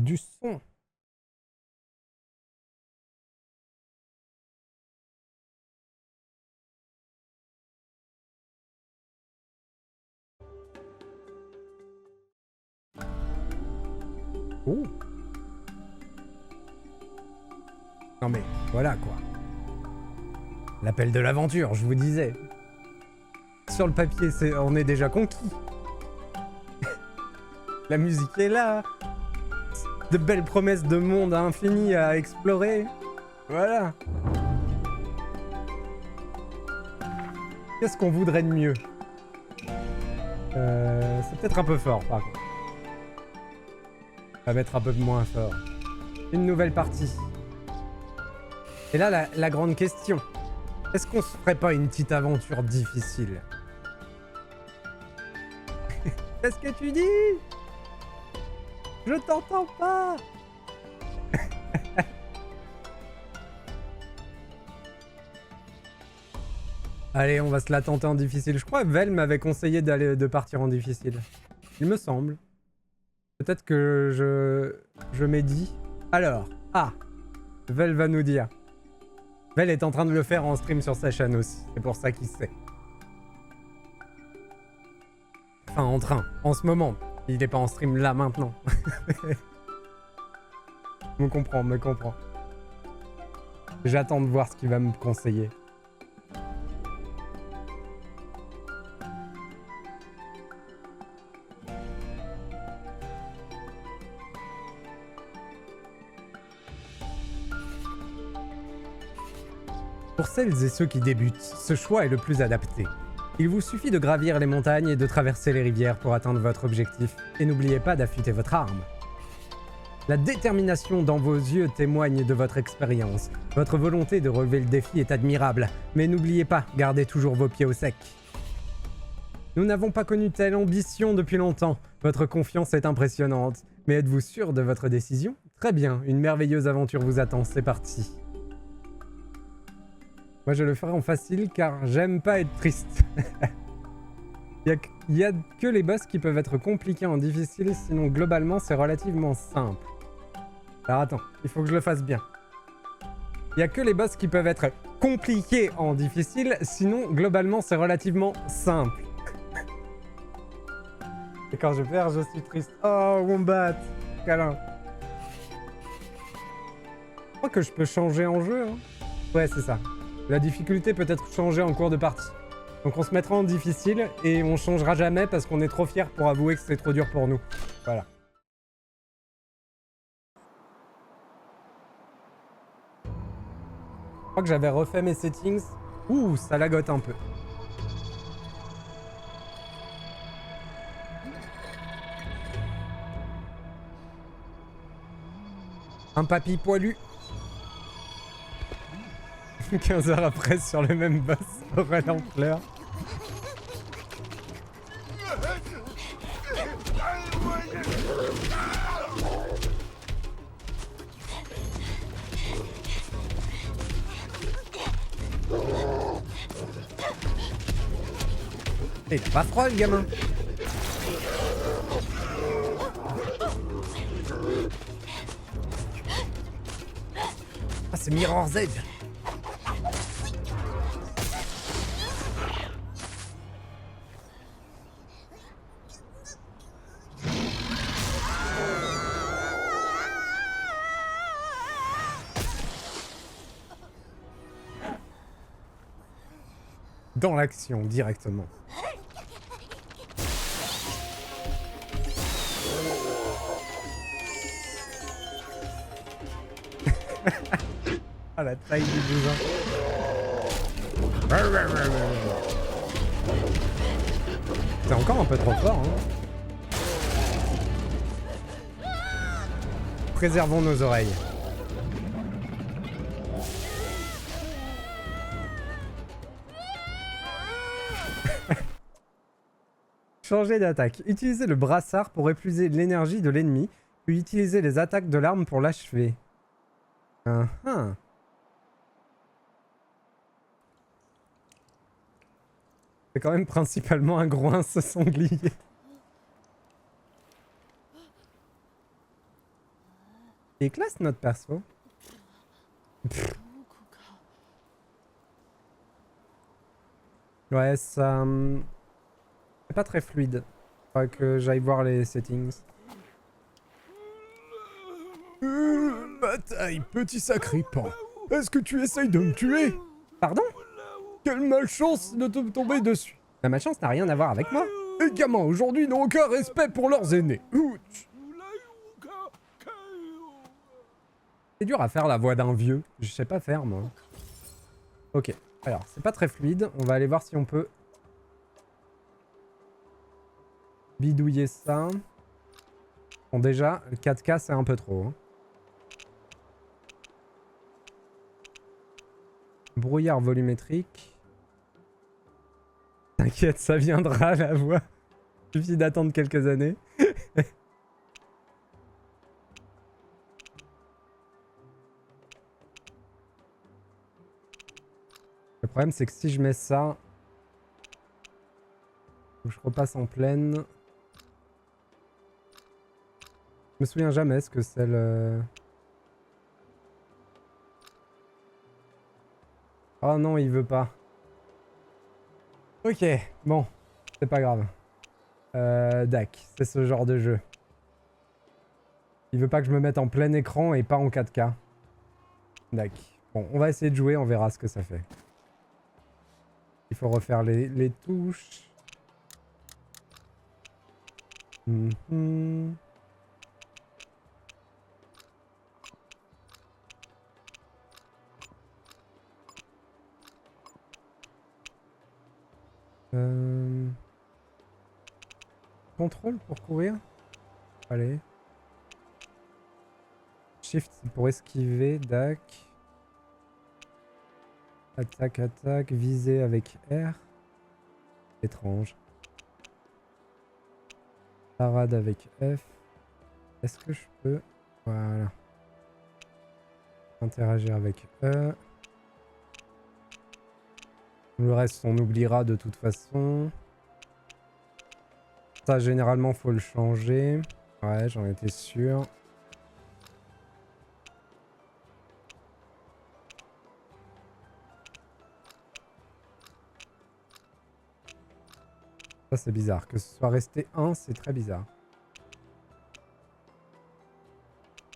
du son. Oh. Non mais voilà quoi. L'appel de l'aventure, je vous disais. Sur le papier, on est déjà conquis. La musique est là. De belles promesses de monde à infini à explorer. Voilà. Qu'est-ce qu'on voudrait de mieux? C'est peut-être un peu fort par contre. On va mettre un peu moins fort. Une nouvelle partie. Et là, la grande question. Est-ce qu'on se ferait pas une petite aventure difficile? Qu'est-ce que tu dis? Je t'entends pas. Allez, on va se la tenter en difficile. Je crois que Vel m'avait conseillé de partir en difficile. Il me semble. Peut-être que je m'ai dit. Alors, Vel va nous dire. Vel est en train de le faire en stream sur sa chaîne aussi. C'est pour ça qu'il sait. Enfin, en ce moment. Il n'est pas en stream là, maintenant. Me comprends. J'attends de voir ce qu'il va me conseiller. Pour celles et ceux qui débutent, ce choix est le plus adapté. Il vous suffit de gravir les montagnes et de traverser les rivières pour atteindre votre objectif, et n'oubliez pas d'affûter votre arme. La détermination dans vos yeux témoigne de votre expérience. Votre volonté de relever le défi est admirable, mais n'oubliez pas, gardez toujours vos pieds au sec. Nous n'avons pas connu telle ambition depuis longtemps. Votre confiance est impressionnante. Mais êtes-vous sûr de votre décision? Très bien, une merveilleuse aventure vous attend, c'est parti. Moi je le ferai en facile car j'aime pas être triste. Il y a que les boss qui peuvent être compliqués en difficile, sinon globalement c'est relativement simple. Alors attends, il faut que je le fasse bien. Il y a que les boss qui peuvent être compliqués en difficile, sinon globalement c'est relativement simple. Et quand je perds, je suis triste. Oh, Wombat, câlin. Je crois que je peux changer en jeu. Hein. Ouais, c'est ça. La difficulté peut être changée en cours de partie. Donc on se mettra en difficile et on changera jamais parce qu'on est trop fiers pour avouer que c'est trop dur pour nous. Voilà. Je crois que j'avais refait mes settings. Ouh, ça lagote un peu. Un papy poilu. 15 heures après sur le même boss, Aurel en pleurs. Il a pas froid le gamin. Ah c'est Mirror's Edge. Dans l'action, directement. Ah la taille du bousin. C'est encore un peu trop fort, hein. Préservons nos oreilles. Changer d'attaque. Utilisez le brassard pour épuiser l'énergie de l'ennemi, puis utilisez les attaques de l'arme pour l'achever. C'est quand même principalement un groin ce sanglier. Il est classe notre perso. Ouais, ça... c'est pas très fluide. Faudrait que j'aille voir les settings. Bataille, petit sacripant. Est-ce que tu essayes de me tuer? Pardon? Quelle malchance de te tomber dessus. La malchance n'a rien à voir avec moi. Les gamins aujourd'hui n'ont aucun respect pour leurs aînés. Ouch. C'est dur à faire la voix d'un vieux. Je sais pas faire moi. Ok. Alors, c'est pas très fluide. On va aller voir si on peut bidouiller ça. Bon, déjà, le 4K, c'est un peu trop. Hein. Brouillard volumétrique. T'inquiète, ça viendra, la voix. Il suffit d'attendre quelques années. Le problème, c'est que si je mets ça... faut que je repasse en pleine. Je me souviens jamais ce que c'est le... Oh non, il veut pas. Ok, bon. C'est pas grave. Dac, c'est ce genre de jeu. Il veut pas que je me mette en plein écran et pas en 4K. Dac. Bon, on va essayer de jouer, on verra ce que ça fait. Il faut refaire les touches. Contrôle pour courir. Allez. Shift c'est pour esquiver. Dac. Attaque, attaque. Viser avec R. Étrange. Parade avec F. Est-ce que je peux... Voilà. Interagir avec E. Le reste, on oubliera de toute façon. Ça, généralement, faut le changer. Ouais, j'en étais sûr. Ça, c'est bizarre. Que ce soit resté 1, c'est très bizarre.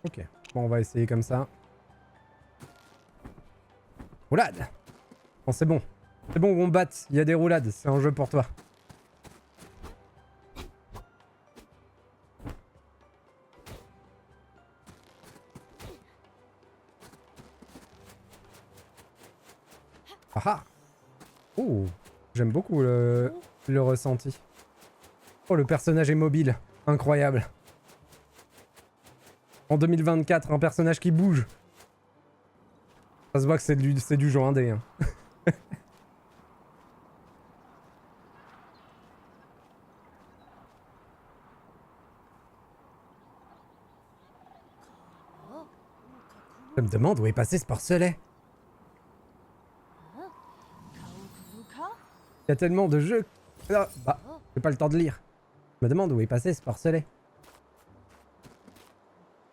Ok. Bon, on va essayer comme ça. Roulade! Bon, c'est bon. C'est bon, on batte. Il y a des roulades. C'est un jeu pour toi. Ah ah! Oh! J'aime beaucoup le ressenti. Oh, le personnage est mobile. Incroyable. En 2024, un personnage qui bouge. Ça se voit que c'est du jeu indé. Hein. Je me demande où est passé ce porcelet. Il y a tellement de jeux... Ah, bah, j'ai pas le temps de lire. Je me demande où est passé ce porcelet.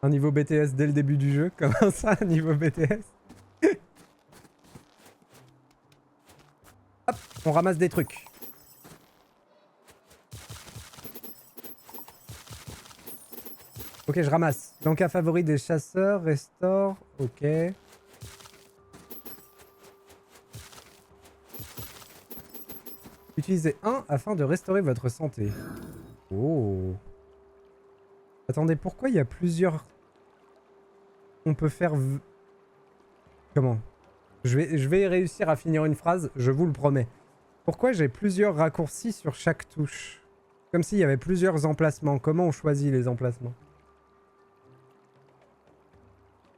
Un niveau BTS dès le début du jeu. Comment ça, un niveau BTS? Hop, on ramasse des trucs. Ok, je ramasse. L'encas favori des chasseurs, restaure. Ok. Utilisez 1 afin de restaurer votre santé. Oh. Attendez, pourquoi il y a plusieurs... On peut faire... Comment? Je vais réussir à finir une phrase, je vous le promets. Pourquoi j'ai plusieurs raccourcis sur chaque touche? Comme s'il y avait plusieurs emplacements. Comment on choisit les emplacements?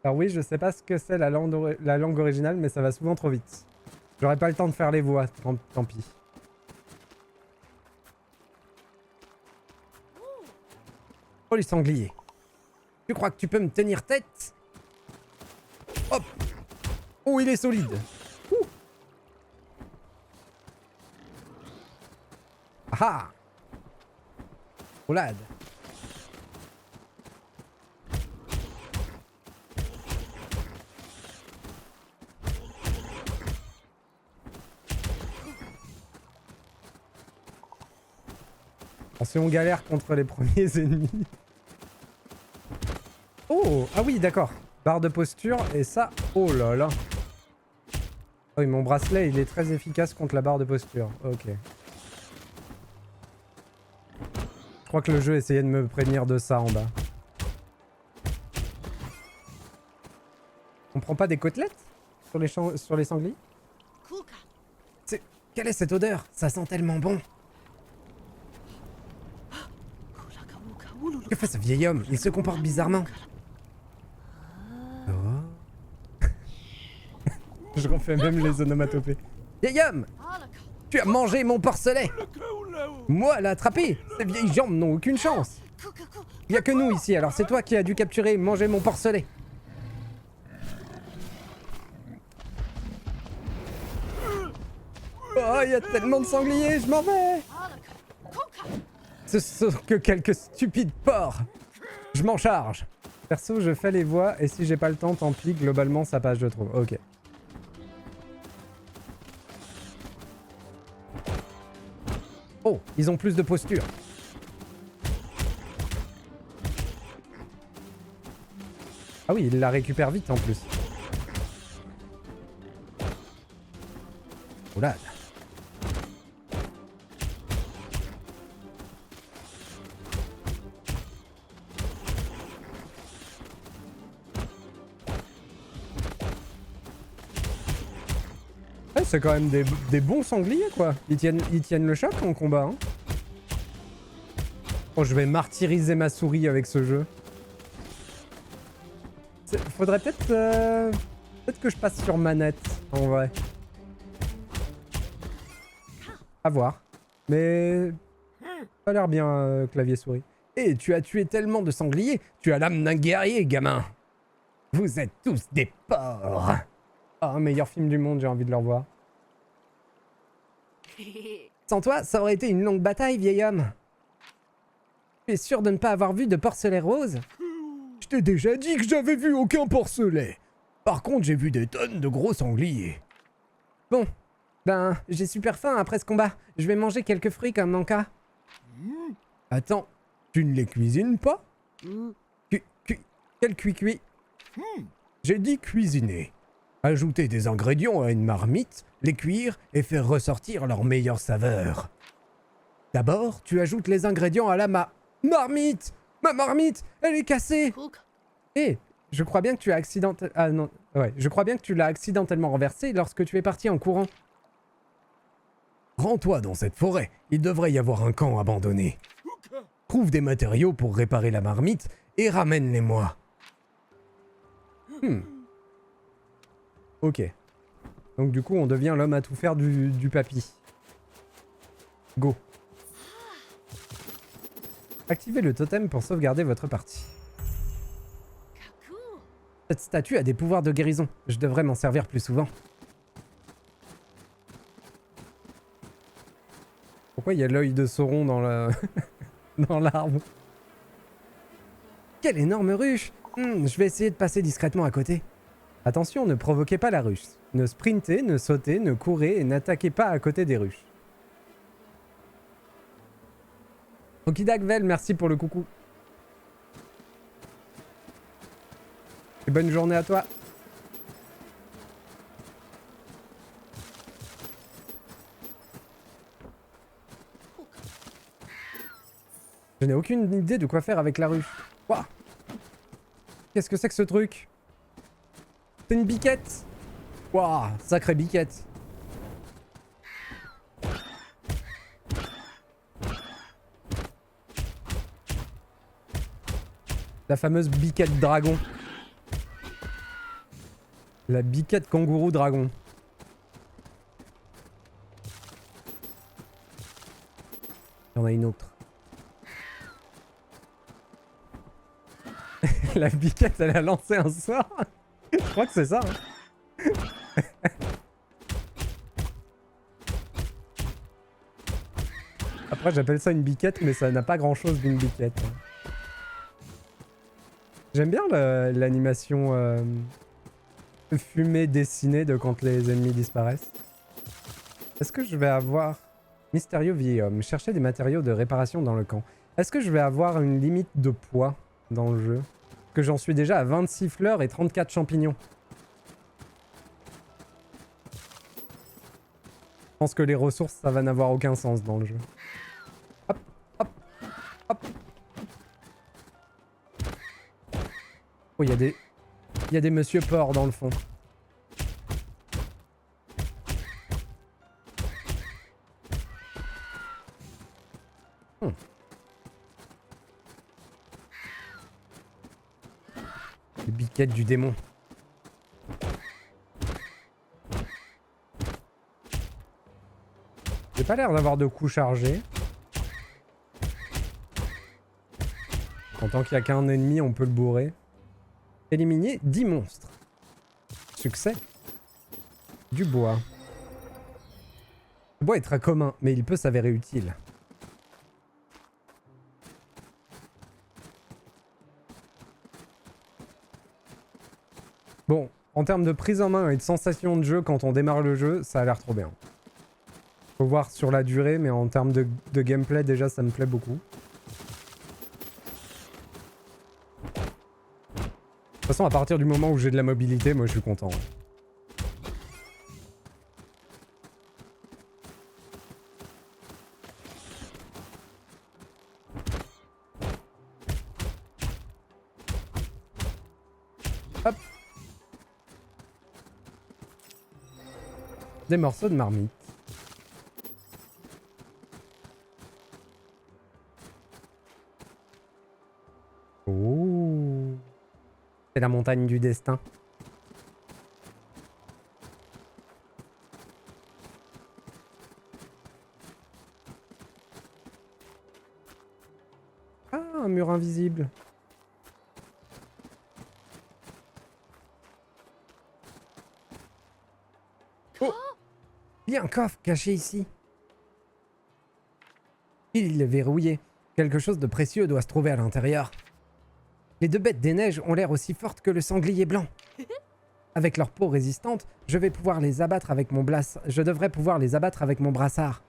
Alors oui, je sais pas ce que c'est la langue originale, mais ça va souvent trop vite. J'aurai pas le temps de faire les voix, tant pis. Oh les sangliers. Tu crois que tu peux me tenir tête? Hop. Oh, il est solide. Ouh. Ah. Roulade. Attention, on galère contre les premiers ennemis. Oh, ah oui, d'accord. Barre de posture et ça, oh là là. Oh, oui, mon bracelet, il est très efficace contre la barre de posture. Ok. Je crois que le jeu essayait de me prévenir de ça en bas. On prend pas des côtelettes sur les sangliers? Quelle est cette odeur? Ça sent tellement bon. Que fait ce vieil homme? Il se comporte bizarrement. Oh. Je refais même les onomatopées. Vieil homme! Tu as mangé mon porcelet! Moi, l'a attrapé! Ces vieilles jambes n'ont aucune chance! Il n'y a que nous ici, alors c'est toi qui as dû capturer et manger mon porcelet! Oh, il y a tellement de sangliers, je m'en vais! Ce sont que quelques stupides porcs! Je m'en charge! Perso, je fais les voix et si j'ai pas le temps, tant pis, globalement ça passe, je trouve. Ok. Oh, ils ont plus de posture. Ah oui, il la récupère vite en plus. Oula. Ouais, c'est quand même des bons sangliers quoi. Ils tiennent le choc en combat. Hein. Oh, je vais martyriser ma souris avec ce jeu. Faudrait peut-être peut-être que je passe sur manette en vrai. À voir. Mais ça a l'air bien clavier souris. Et tu as tué tellement de sangliers, tu as l'âme d'un guerrier, gamin. Vous êtes tous des porcs. Ah, un meilleur film du monde, j'ai envie de le revoir. Sans toi, ça aurait été une longue bataille, vieil homme. Tu es sûr de ne pas avoir vu de porcelet rose? Je t'ai déjà dit que j'avais vu aucun porcelet. Par contre, j'ai vu des tonnes de gros sangliers. Bon, ben, j'ai super faim après ce combat. Je vais manger quelques fruits comme Nanka. Attends, tu ne les cuisines pas? Quel cuit-cuit? J'ai dit cuisiner. Ajouter des ingrédients à une marmite, les cuire et faire ressortir leur meilleure saveur. D'abord, tu ajoutes les ingrédients à la marmite! Ma marmite, elle est cassée! Eh, je crois bien que tu as Ah non, ouais, je crois bien que tu l'as accidentellement renversée lorsque tu es parti en courant. Rends-toi dans cette forêt, il devrait y avoir un camp abandonné. Trouve des matériaux pour réparer la marmite et ramène-les-moi. Ok. Donc du coup, on devient l'homme à tout faire du papy. Go. Activez le totem pour sauvegarder votre partie. Cette statue a des pouvoirs de guérison. Je devrais m'en servir plus souvent. Pourquoi il y a l'œil de Sauron dans le... dans l'arbre? Quelle énorme ruche! Je vais essayer de passer discrètement à côté. Attention, ne provoquez pas la ruche. Ne sprintez, ne sautez, ne courez et n'attaquez pas à côté des ruches. Okidagvel, merci pour le coucou. Et bonne journée à toi. Je n'ai aucune idée de quoi faire avec la ruche. Wouah. Qu'est-ce que c'est que ce truc? C'est une biquette. Wouah, sacrée biquette. La fameuse biquette dragon. La biquette kangourou dragon. Il y en a une autre. La biquette, elle a lancé un sort. Je crois que c'est ça. Hein. Après, j'appelle ça une biquette, mais ça n'a pas grand-chose d'une biquette. J'aime bien l'animation fumée dessinée de quand les ennemis disparaissent. Est-ce que je vais avoir Mystérieux vieil homme. Cherchez des matériaux de réparation dans le camp. Est-ce que je vais avoir une limite de poids dans le jeu? Parce que j'en suis déjà à 26 fleurs et 34 champignons. Je pense que les ressources, ça va n'avoir aucun sens dans le jeu. Hop, hop, hop. Oh, il y a des monsieur porcs dans le fond. Les biquettes du démon. J'ai pas l'air d'avoir de coups chargés. En tant qu'il n'y a qu'un ennemi, on peut le bourrer. Éliminer 10 monstres. Succès. Du bois. Le bois est très commun, mais il peut s'avérer utile. Bon, en termes de prise en main et de sensation de jeu quand on démarre le jeu, ça a l'air trop bien. Faut voir sur la durée, mais en termes de gameplay, déjà, ça me plaît beaucoup. De toute façon, à partir du moment où j'ai de la mobilité, moi je suis content. Hop. Des morceaux de marmite. Oh. C'est la montagne du destin. Ah, un mur invisible. Oh! Il y a un coffre caché ici. Il est verrouillé. Quelque chose de précieux doit se trouver à l'intérieur. Les deux bêtes des neiges ont l'air aussi fortes que le sanglier blanc. Avec leur peau résistante, je vais pouvoir les abattre avec mon je devrais pouvoir les abattre avec mon brassard.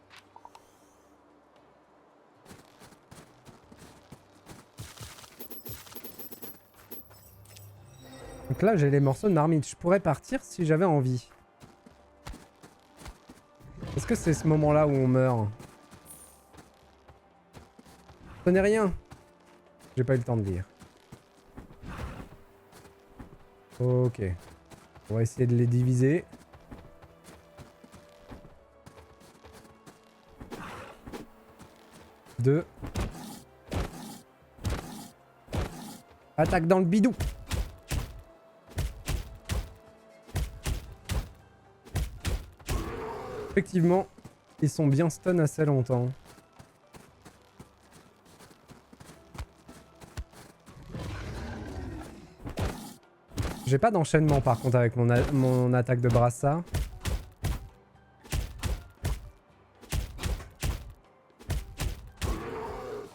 Donc là, j'ai les morceaux de marmite. Je pourrais partir si j'avais envie. Est-ce que c'est ce moment-là où on meurt? Ce n'est rien. J'ai pas eu le temps de lire. Ok. On va essayer de les diviser. Deux. Attaque dans le bidou. Effectivement, ils sont bien stun assez longtemps. J'ai pas d'enchaînement par contre avec mon attaque de brassard.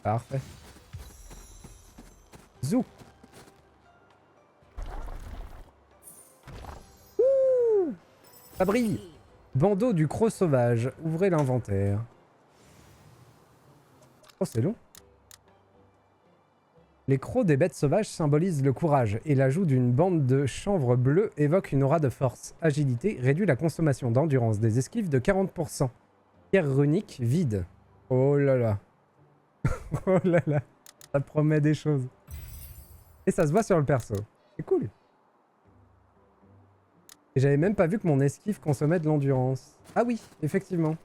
Parfait. Zou. Ouh, ça brille. Bandeau du croc sauvage. Ouvrez l'inventaire. Oh, c'est long. Les crocs des bêtes sauvages symbolisent le courage et l'ajout d'une bande de chanvre bleue évoque une aura de force. Agilité réduit la consommation d'endurance des esquives de 40%. Pierre runique vide. Oh là là. Oh là là. Ça promet des choses. Et ça se voit sur le perso. C'est cool. Et j'avais même pas vu que mon esquive consommait de l'endurance. Ah oui, effectivement.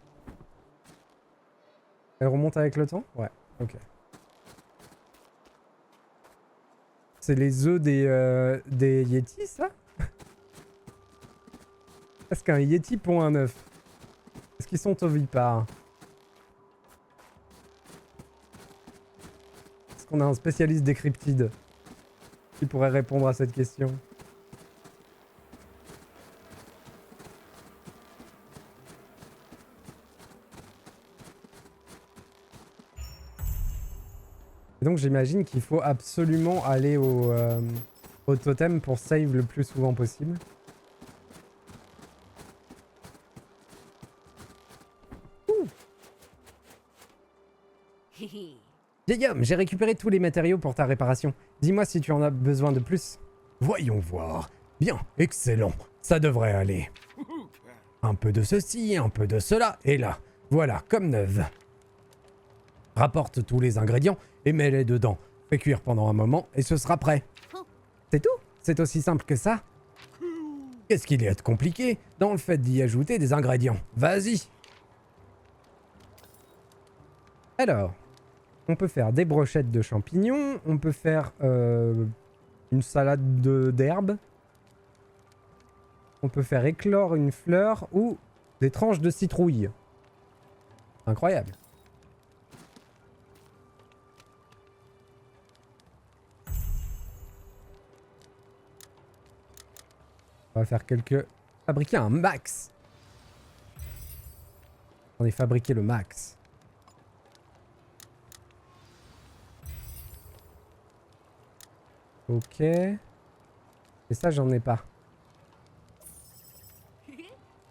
Elle remonte avec le temps? Ouais, ok. C'est les œufs des Yetis, ça? Est-ce qu'un Yeti pond un œuf? Est-ce qu'ils sont ovipares? Est-ce qu'on a un spécialiste des cryptides qui pourrait répondre à cette question? Et donc j'imagine qu'il faut absolument aller au totem pour save le plus souvent possible. Ouh. Vieil homme, j'ai récupéré tous les matériaux pour ta réparation. Dis-moi si tu en as besoin de plus. Voyons voir. Bien, excellent. Ça devrait aller. Un peu de ceci, un peu de cela, et là, voilà, comme neuve. Rapporte tous les ingrédients et mets-les dedans. Fais cuire pendant un moment et ce sera prêt. C'est tout? C'est aussi simple que ça? Qu'est-ce qu'il y a de compliqué dans le fait d'y ajouter des ingrédients? Vas-y. Alors, on peut faire des brochettes de champignons, on peut faire une salade d'herbes, on peut faire éclore une fleur ou des tranches de citrouille. Incroyable. On va faire quelques... Fabriquer un max. On est fabriqué le max. Ok. Et ça, j'en ai pas.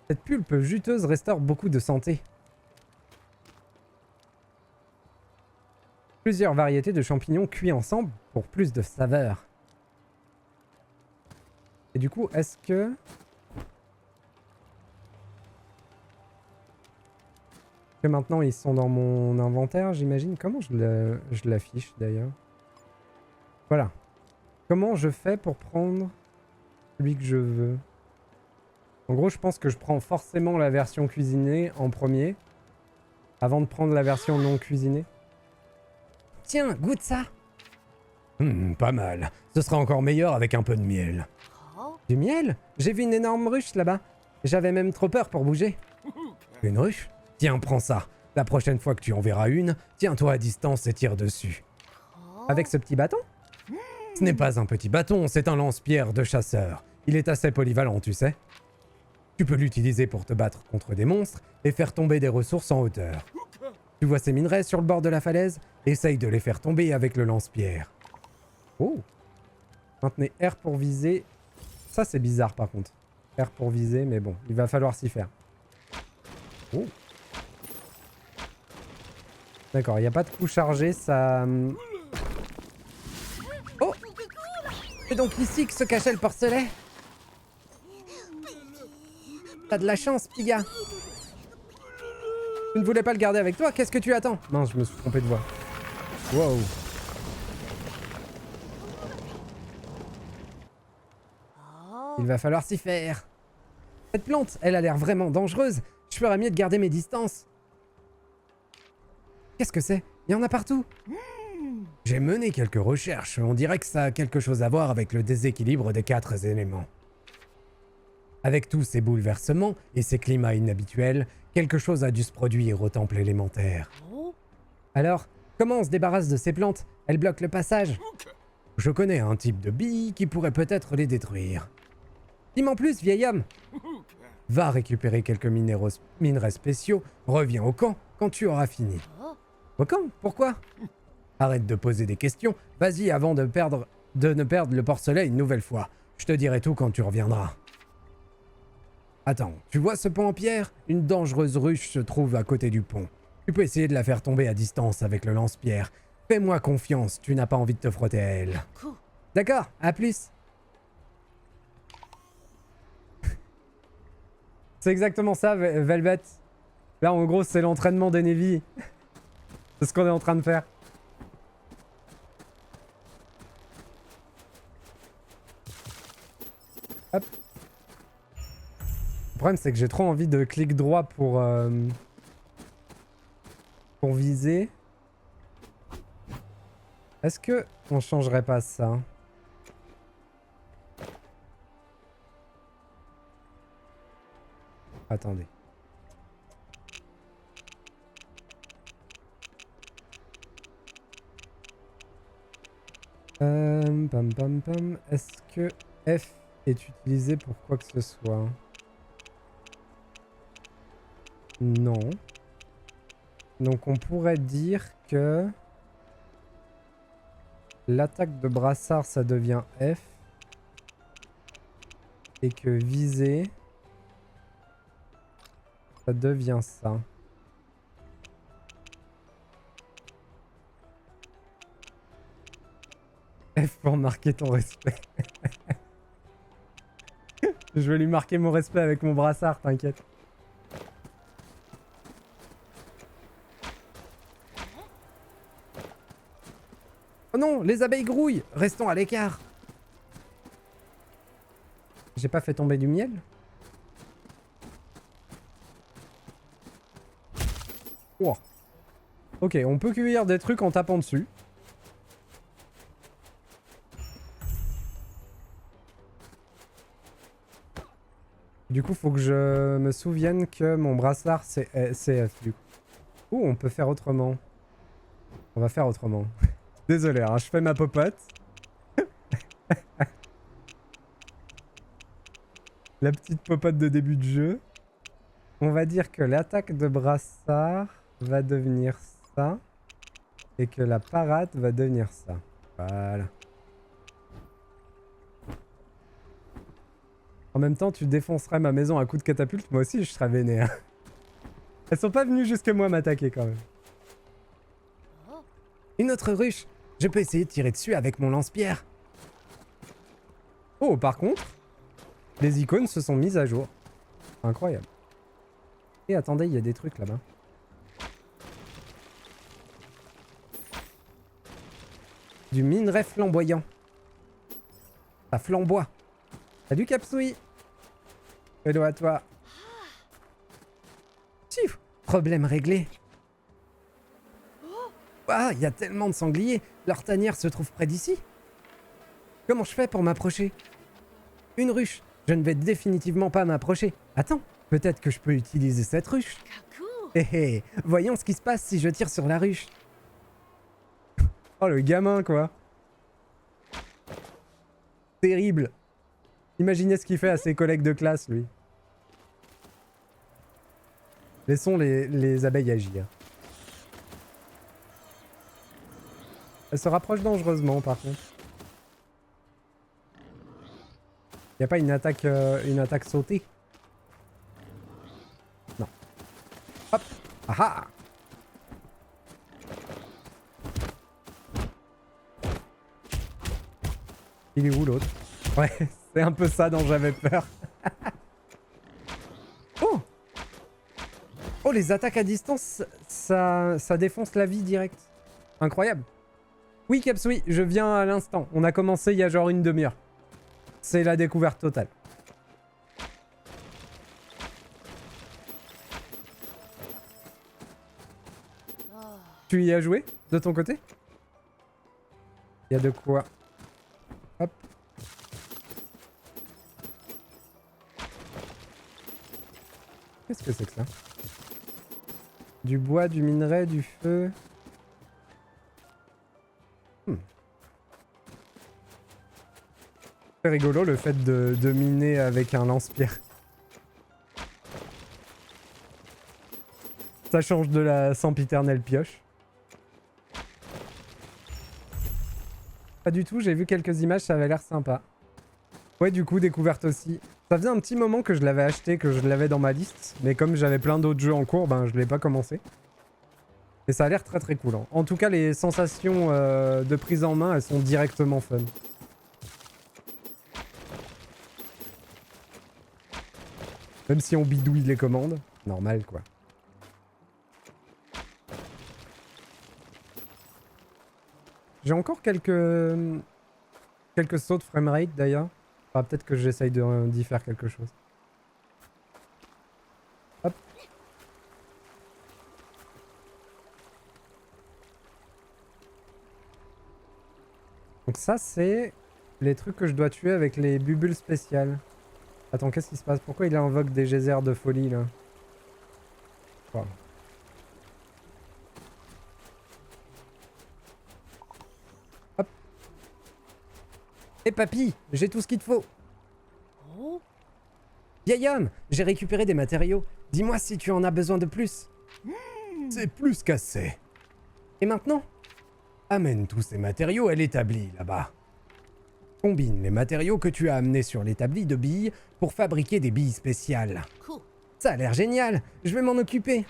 Cette pulpe juteuse restaure beaucoup de santé. Plusieurs variétés de champignons cuits ensemble pour plus de saveur. Et du coup, est-ce que... maintenant ils sont dans mon inventaire, j'imagine. Comment je l'affiche d'ailleurs? Voilà. Comment je fais pour prendre celui que je veux? En gros, je pense que je prends forcément la version cuisinée en premier, avant de prendre la version non cuisinée. Tiens, goûte ça! Pas mal. Ce sera encore meilleur avec un peu de miel. Du miel? J'ai vu une énorme ruche là-bas. J'avais même trop peur pour bouger. Une ruche? Tiens, prends ça. La prochaine fois que tu en verras une, tiens-toi à distance et tire dessus. Avec ce petit bâton? Ce n'est pas un petit bâton, c'est un lance-pierre de chasseur. Il est assez polyvalent, tu sais. Tu peux l'utiliser pour te battre contre des monstres et faire tomber des ressources en hauteur. Tu vois ces minerais sur le bord de la falaise? Essaye de les faire tomber avec le lance-pierre. Oh! Maintenez R pour viser. Ça, c'est bizarre par contre. R pour viser, mais bon, il va falloir s'y faire. Oh! D'accord, il n'y a pas de coup chargé, ça... Oh! C'est donc ici que se cachait le porcelet? T'as de la chance, petit gars. Tu ne voulais pas le garder avec toi? Qu'est-ce que tu attends? Mince, je me suis trompé de voix. Wow. Il va falloir s'y faire. Cette plante, elle a l'air vraiment dangereuse. Je ferais mieux de garder mes distances. Qu'est-ce que c'est? Il y en a partout. J'ai mené quelques recherches. On dirait que ça a quelque chose à voir avec le déséquilibre des 4 éléments. Avec tous ces bouleversements et ces climats inhabituels, quelque chose a dû se produire au temple élémentaire. Alors, comment on se débarrasse de ces plantes? Elles bloquent le passage. Je connais un type de bille qui pourrait peut-être les détruire. Dis-moi en plus, vieil homme. Va récupérer quelques minerais spéciaux, reviens au camp quand tu auras fini. Au camp? Pourquoi? Arrête de poser des questions, vas-y avant de ne perdre le porcelet une nouvelle fois. Je te dirai tout quand tu reviendras. Attends, tu vois ce pont en pierre? Une dangereuse ruche se trouve à côté du pont. Tu peux essayer de la faire tomber à distance avec le lance-pierre. Fais-moi confiance, tu n'as pas envie de te frotter à elle. D'accord, à plus. C'est exactement ça, Velvet. Là, en gros, c'est l'entraînement d'Enevie. C'est ce qu'on est en train de faire. Hop. Le problème, c'est que j'ai trop envie de clic droit pour viser. Est-ce que on changerait pas ça? Attendez. Pam pam pam. Est-ce que F est utilisé pour quoi que ce soit? Non. Donc on pourrait dire que l'attaque de brassard ça devient F et que viser ça devient ça. F pour marquer ton respect. Je vais lui marquer mon respect avec mon brassard, t'inquiète. Oh non, les abeilles grouillent. Restons à l'écart. J'ai pas fait tomber du miel? Wow. Ok, on peut cueillir des trucs en tapant dessus. Du coup, faut que je me souvienne que mon brassard c'est F du coup. Ouh, on peut faire autrement. On va faire autrement. Désolé, hein, je fais ma popote. La petite popote de début de jeu. On va dire que l'attaque de brassard va devenir ça. Et que la parade va devenir ça. Voilà. En même temps, tu défoncerais ma maison à coups de catapulte, moi aussi je serais vénère. Elles sont pas venues jusque moi m'attaquer quand même. Une autre ruche. Je peux essayer de tirer dessus avec mon lance-pierre. Oh, par contre, les icônes se sont mises à jour. Incroyable. Et attendez, il y a des trucs là-bas. Du minerai flamboyant. Ça flamboie. Salut Capsoui. Hello à toi. Tchif, problème réglé. Ah, il y a tellement de sangliers. Leur tanière se trouve près d'ici. Comment je fais pour m'approcher? Une ruche. Je ne vais définitivement pas m'approcher. Attends, peut-être que je peux utiliser cette ruche. Hé hé, voyons ce qui se passe si je tire sur la ruche. Oh, le gamin, quoi. Terrible. Imaginez ce qu'il fait à ses collègues de classe, lui. Laissons les abeilles agir. Elles se rapprochent dangereusement, par contre. Y a pas une attaque sautée? Non. Hop. Ah ah. Il est où l'autre? Ouais, c'est un peu ça dont j'avais peur. Oh! Oh, les attaques à distance, ça défonce la vie direct. Incroyable. Oui, Capsui, je viens à l'instant. On a commencé il y a genre une demi-heure. C'est la découverte totale. Tu y as joué de ton côté? Il y a de quoi. Hop. Qu'est-ce que c'est que ça? Du bois, du minerai, du feu. C'est rigolo le fait de miner avec un lance-pierre. Ça change de la sempiternelle pioche. Pas du tout, j'ai vu quelques images, ça avait l'air sympa. Ouais, du coup, découverte aussi. Ça faisait un petit moment que je l'avais acheté, que je l'avais dans ma liste. Mais comme j'avais plein d'autres jeux en cours, ben je l'ai pas commencé. Et ça a l'air très très cool. Hein. En tout cas, les sensations de prise en main, elles sont directement fun. Même si on bidouille les commandes. Normal, quoi. J'ai encore quelques sauts de framerate, d'ailleurs. Enfin, peut-être que j'essaye d'y faire quelque chose. Hop. Donc ça, c'est les trucs que je dois tuer avec les bubules spéciales. Attends, qu'est-ce qui se passe? Pourquoi il invoque des geysers de folie, là? Wow. Hop. Hé papy, j'ai tout ce qu'il te faut. Oh. Vieil homme, j'ai récupéré des matériaux. Dis-moi si tu en as besoin de plus. C'est plus qu'assez. Et maintenant? Amène tous ces matériaux à l'établi, là-bas. Combine les matériaux que tu as amenés sur l'établi de billes pour fabriquer des billes spéciales. Cool. Ça a l'air génial, je vais m'en occuper.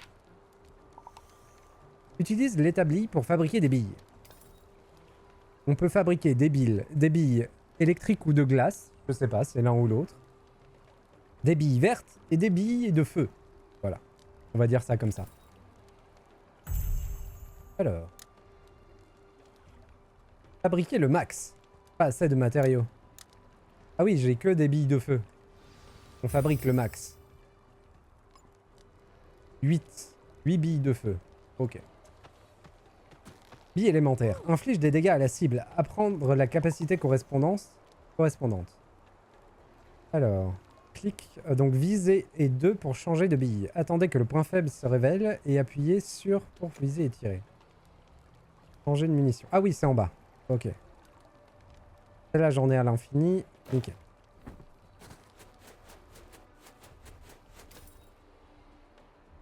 Utilise l'établi pour fabriquer des billes. On peut fabriquer des billes électriques ou de glace. Je sais pas, c'est l'un ou l'autre. Des billes vertes et des billes de feu. Voilà. On va dire ça comme ça. Alors. Fabriquer le max. Pas assez de matériaux. Ah oui, j'ai que des billes de feu. On fabrique le max. 8 billes de feu. Ok. Billes élémentaires. Inflige des dégâts à la cible. Apprendre la capacité correspondante. Alors. Clic. Donc viser et 2 pour changer de bille. Attendez que le point faible se révèle et appuyez sur pour viser et tirer. Changer de munitions. Ah oui, c'est en bas. Ok. Là, j'en ai à l'infini. Nickel.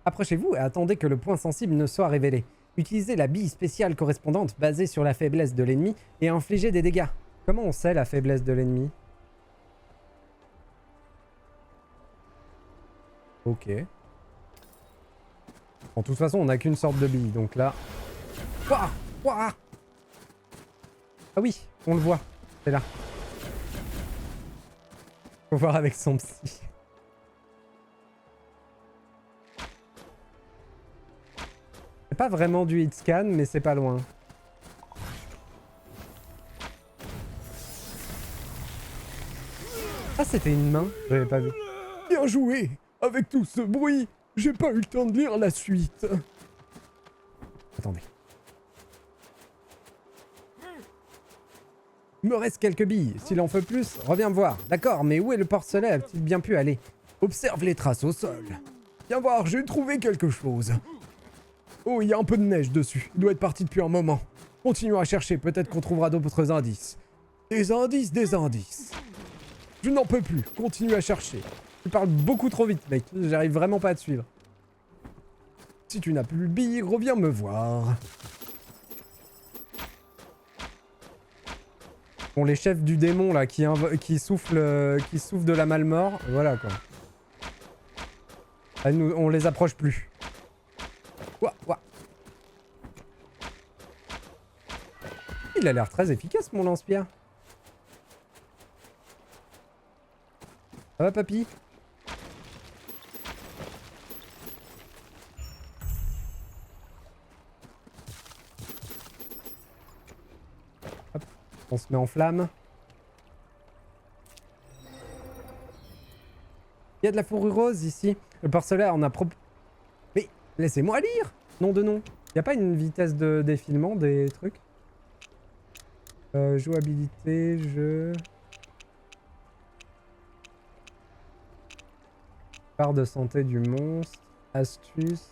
Approchez-vous et attendez que le point sensible ne soit révélé. Utilisez la bille spéciale correspondante basée sur la faiblesse de l'ennemi et infligez des dégâts. Comment on sait la faiblesse de l'ennemi? Ok. Bon, de toute façon, on n'a qu'une sorte de bille, donc là... Ouah, ouah. Ah oui, on le voit. C'est là. Faut voir avec son psy. C'est pas vraiment du hit scan, mais c'est pas loin. Ah, c'était une main, j'avais pas vu. Bien joué! Avec tout ce bruit, j'ai pas eu le temps de lire la suite. Attendez. Il me reste quelques billes. S'il en faut plus, reviens me voir. D'accord, mais où est le porcelet? A-t-il bien pu aller? Observe les traces au sol. Viens voir, j'ai trouvé quelque chose. Oh, il y a un peu de neige dessus. Il doit être parti depuis un moment. Continuons à chercher, peut-être qu'on trouvera d'autres indices. Des indices, des indices. Je n'en peux plus, continue à chercher. Tu parles beaucoup trop vite, mec. J'arrive vraiment pas à te suivre. Si tu n'as plus le bille, reviens me voir. Bon, les chefs du démon, là, qui soufflent de la malmort, voilà, quoi. Ah, nous, on les approche plus. Ouah, ouah. Il a l'air très efficace, mon lance-pierre. Ça va, papy? Hop, on se met en flamme. Il y a de la fourrure rose ici. Le porcelet, on a Mais laissez-moi lire! Nom de nom. Il n'y a pas une vitesse de défilement des trucs? Jouabilité, jeu... Barre de santé du monstre, astuce.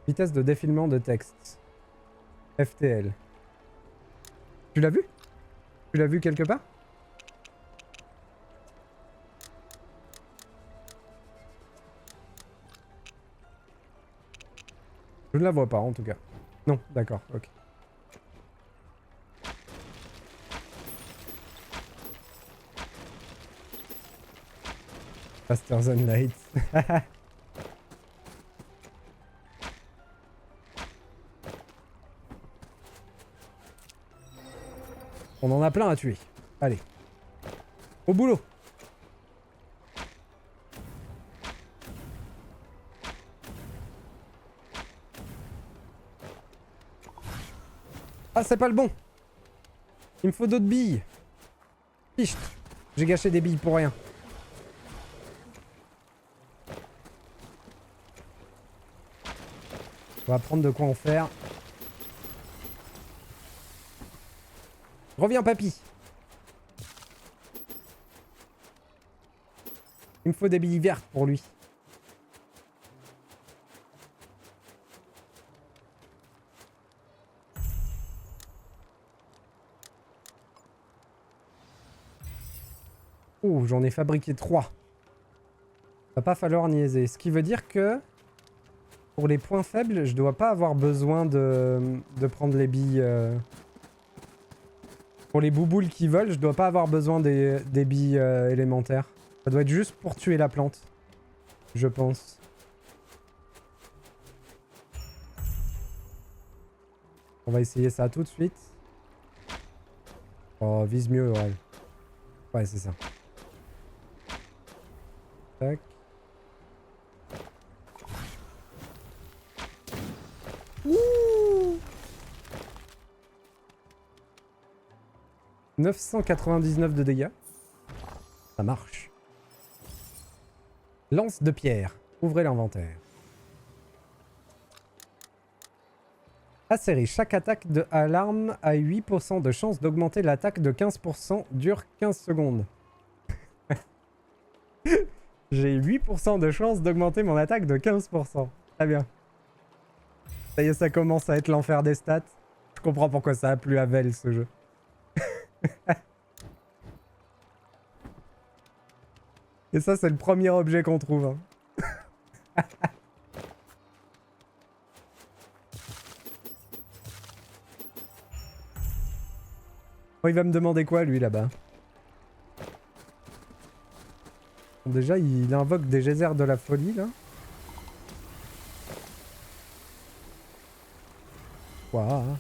Vitesse de défilement de texte. FTL. Tu l'as vu? Tu l'as vu quelque part? Je ne la vois pas en tout cas. Non, d'accord, ok. Faster than light. On en a plein à tuer. Allez. Au boulot. Ah, c'est pas le bon. Il me faut d'autres billes. Ficht. J'ai gâché des billes pour rien. On va prendre de quoi en faire. Reviens, papy. Il me faut des billes vertes pour lui. Oh, j'en ai fabriqué 3. Va pas falloir niaiser. Ce qui veut dire que pour les points faibles, je dois pas avoir besoin de prendre les billes. Pour les bouboules qui volent, je dois pas avoir besoin des billes élémentaires. Ça doit être juste pour tuer la plante. Je pense. On va essayer ça tout de suite. Oh, vise mieux, Aurel. Ouais, c'est ça. Tac. Ouh 999 de dégâts. Ça marche. Lance de pierre. Ouvrez l'inventaire. Acérie. Chaque attaque à l'arme a 8% de chance d'augmenter l'attaque de 15%. Dure 15 secondes. J'ai 8% de chance d'augmenter mon attaque de 15%. Très bien. Ça y est, ça commence à être l'enfer des stats. Je comprends pourquoi ça a plu à Vel, ce jeu. Et ça, c'est le premier objet qu'on trouve. Hein. Oh, il va me demander quoi, lui, là-bas? Bon, déjà, il invoque des geysers de la folie, là. Waouh.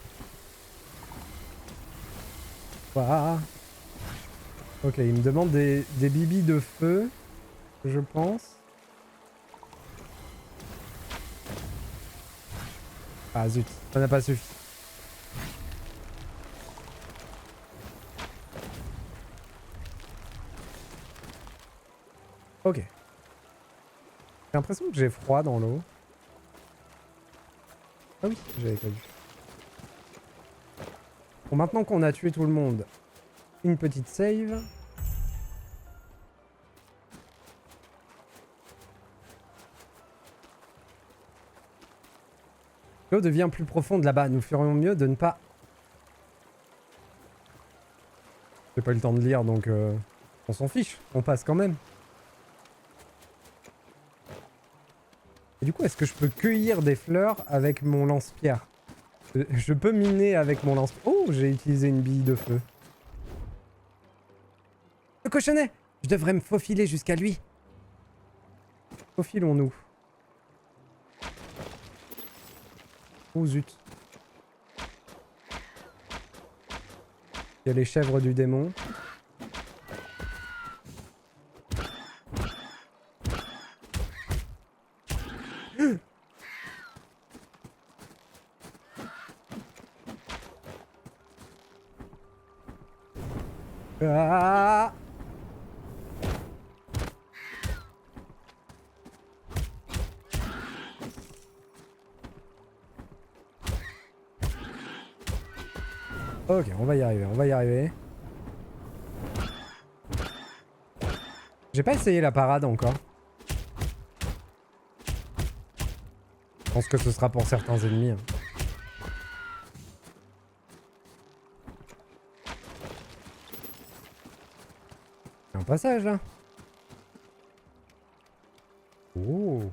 Waouh. Ok, il me demande des bibis de feu, je pense. Ah zut, ça n'a pas suffi. Ok. J'ai l'impression que j'ai froid dans l'eau. Ah oui, j'avais pas vu. Bon, maintenant qu'on a tué tout le monde, une petite save. L'eau devient plus profonde là-bas. Nous ferions mieux de ne pas... J'ai pas eu le temps de lire, donc on s'en fiche. On passe quand même. Et du coup, est-ce que je peux cueillir des fleurs avec mon lance-pierre? Je peux miner avec mon lance... Oh, j'ai utilisé une bille de feu. Le cochonnet! Je devrais me faufiler jusqu'à lui. Faufilons-nous. Oh zut. Il y a les chèvres du démon. Ah! Ok, on va y arriver, on va y arriver. J'ai pas essayé la parade encore. Je pense que ce sera pour certains ennemis. Hein. Il y a un passage là. Oh.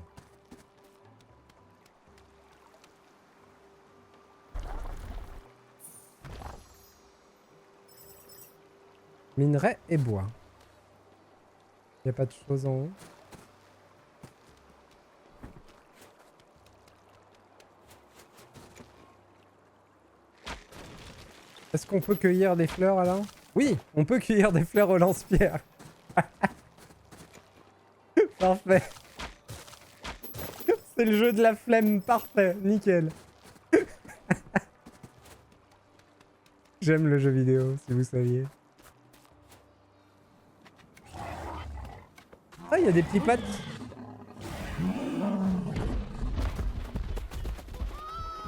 Minerai et bois. Il n'y a pas de choses en haut. Est-ce qu'on peut cueillir des fleurs alors? Oui, on peut cueillir des fleurs au lance-pierre. Parfait. C'est le jeu de la flemme, parfait, nickel. J'aime le jeu vidéo, si vous saviez. Ah, il y a des petits pattes.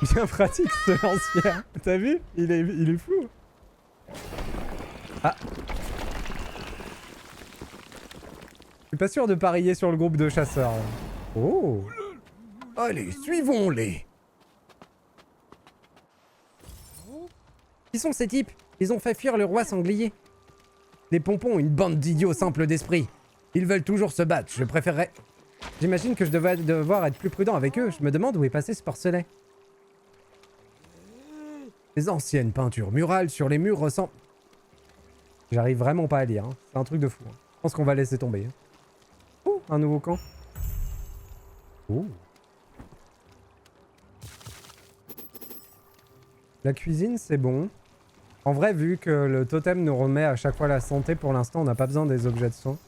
Bien pratique ce lance-pierre. T'as vu? Il est fou. Ah. Je suis pas sûr de parier sur le groupe de chasseurs. Oh. Allez, suivons-les. Qui sont ces types? Ils ont fait fuir le roi sanglier. Les pompons, une bande d'idiots simples d'esprit. Ils veulent toujours se battre, je préférerais... J'imagine que je devais devoir être plus prudent avec eux. Je me demande où est passé ce porcelet. Les anciennes peintures murales sur les murs ressemblent... J'arrive vraiment pas à lire. Hein. C'est un truc de fou. Hein. Je pense qu'on va laisser tomber. Hein. Oh, un nouveau camp. Oh. La cuisine, c'est bon. En vrai, vu que le totem nous remet à chaque fois la santé, pour l'instant, on n'a pas besoin des objets de soin.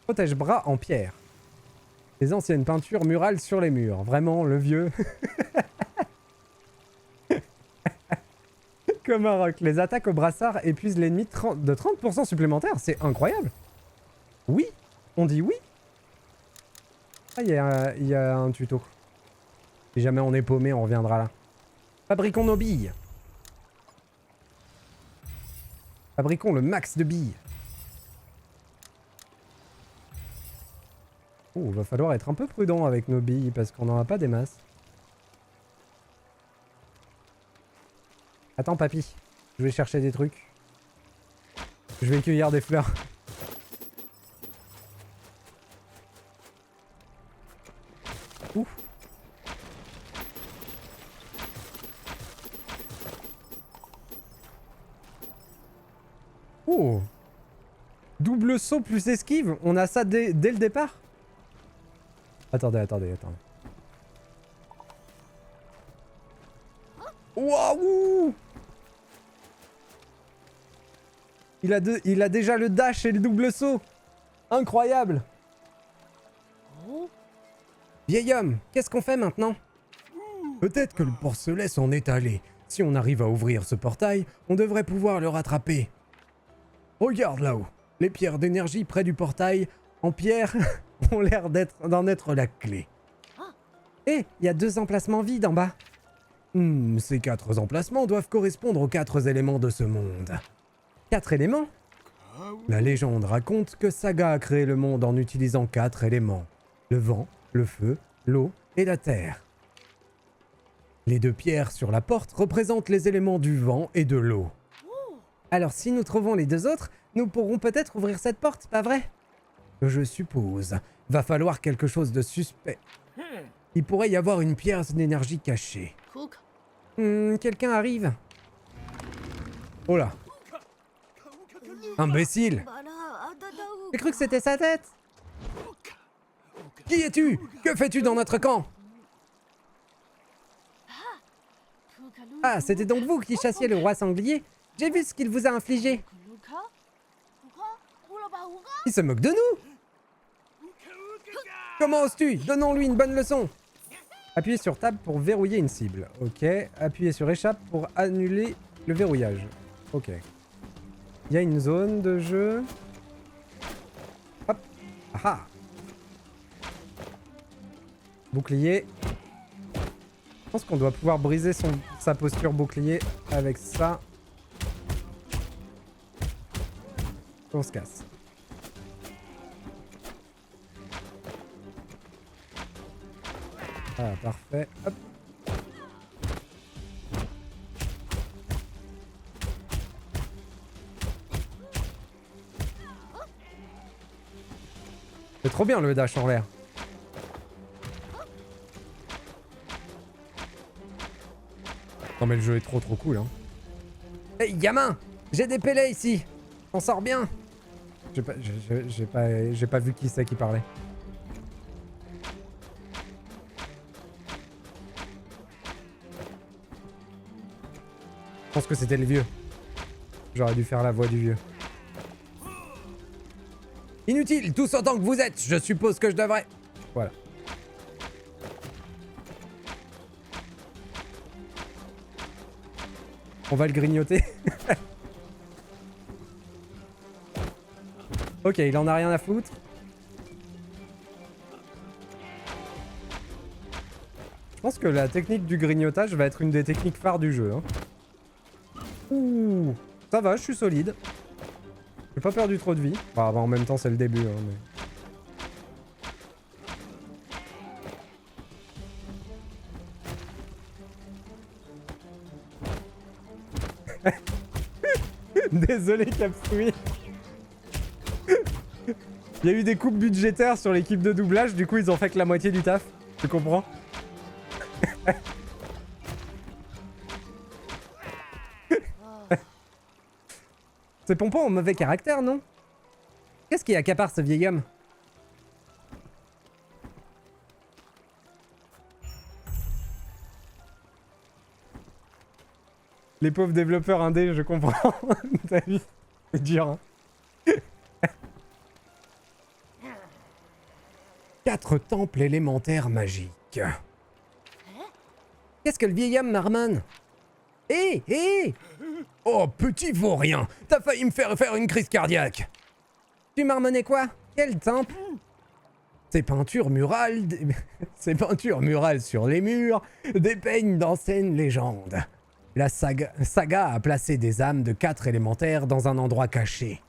Protège-bras en pierre. Les anciennes peintures murales sur les murs. Vraiment, le vieux. Comme un roc. Les attaques au brassard épuisent l'ennemi de 30% supplémentaires. C'est incroyable. Oui. On dit oui. Ah, il y a un tuto. Si jamais on est paumé, on reviendra là. Fabriquons nos billes. Fabriquons le max de billes. Oh, va falloir être un peu prudent avec nos billes parce qu'on n'en a pas des masses. Attends, papy. Je vais chercher des trucs. Je vais cueillir des fleurs. Ouf. Oh. Double saut plus esquive. On a ça dès le départ. Attendez. Waouh! Il a déjà le dash et le double saut. Incroyable. Vieil homme, qu'est-ce qu'on fait maintenant? Peut-être que le porcelet s'en est allé. Si on arrive à ouvrir ce portail, on devrait pouvoir le rattraper. Regarde là-haut. Les pierres d'énergie près du portail, en pierre, ont l'air d'en être la clé. Eh, il y a 2 emplacements vides en bas. Ces 4 emplacements doivent correspondre aux 4 éléments de ce monde. 4 éléments? La légende raconte que Saga a créé le monde en utilisant 4 éléments. Le vent, le feu, l'eau et la terre. Les 2 pierres sur la porte représentent les éléments du vent et de l'eau. Alors si nous trouvons les 2 autres, nous pourrons peut-être ouvrir cette porte, pas vrai? Je suppose. Va falloir quelque chose de suspect. Il pourrait y avoir une pierre d'énergie cachée. Quelqu'un arrive. Oh là. Imbécile! J'ai cru que c'était sa tête. Qui es-tu? Que fais-tu dans notre camp? Ah, c'était donc vous qui chassiez le roi sanglier? J'ai vu ce qu'il vous a infligé. Il se moque de nous? Comment oses-tu? Donnons-lui une bonne leçon. Appuyez sur Tab pour verrouiller une cible. Ok. Appuyez sur Échappe pour annuler le verrouillage. Ok. Il y a une zone de jeu. Hop. Ah. Bouclier. Je pense qu'on doit pouvoir briser sa posture bouclier avec ça. On se casse. Ah, parfait. Hop. C'est trop bien le dash en l'air. Non mais le jeu est trop cool hein. Hey gamin, j'ai des pellets ici. On sort bien. J'ai pas vu qui c'est qui parlait. Je pense que c'était le vieux. J'aurais dû faire la voix du vieux. Inutile, tous autant que vous êtes, je suppose que je devrais... Voilà. On va le grignoter. Ok, il en a rien à foutre. Je pense que la technique du grignotage va être une des techniques phares du jeu. Hein. Ouh, ça va, je suis solide. J'ai pas perdu trop de vie. Bah, en même temps, c'est le début. Hein, mais... Désolé, Capsui. Il y a eu des coupes budgétaires sur l'équipe de doublage, du coup ils ont fait que la moitié du taf. Tu comprends? Ces pompons ont mauvais caractère, non? Qu'est-ce qui accapare ce vieil homme? Les pauvres développeurs indés, je comprends. T'as vu? C'est dur, hein. 4 temples élémentaires magiques. Qu'est-ce que le vieil homme marmonne? Hé, hé! Oh, petit vaurien, t'as failli me faire une crise cardiaque. Tu marmonnais quoi? Quel temple? Ces peintures murales, ces peintures murales sur les murs dépeignent d'anciennes légendes. La saga a placé des âmes de 4 élémentaires dans un endroit caché.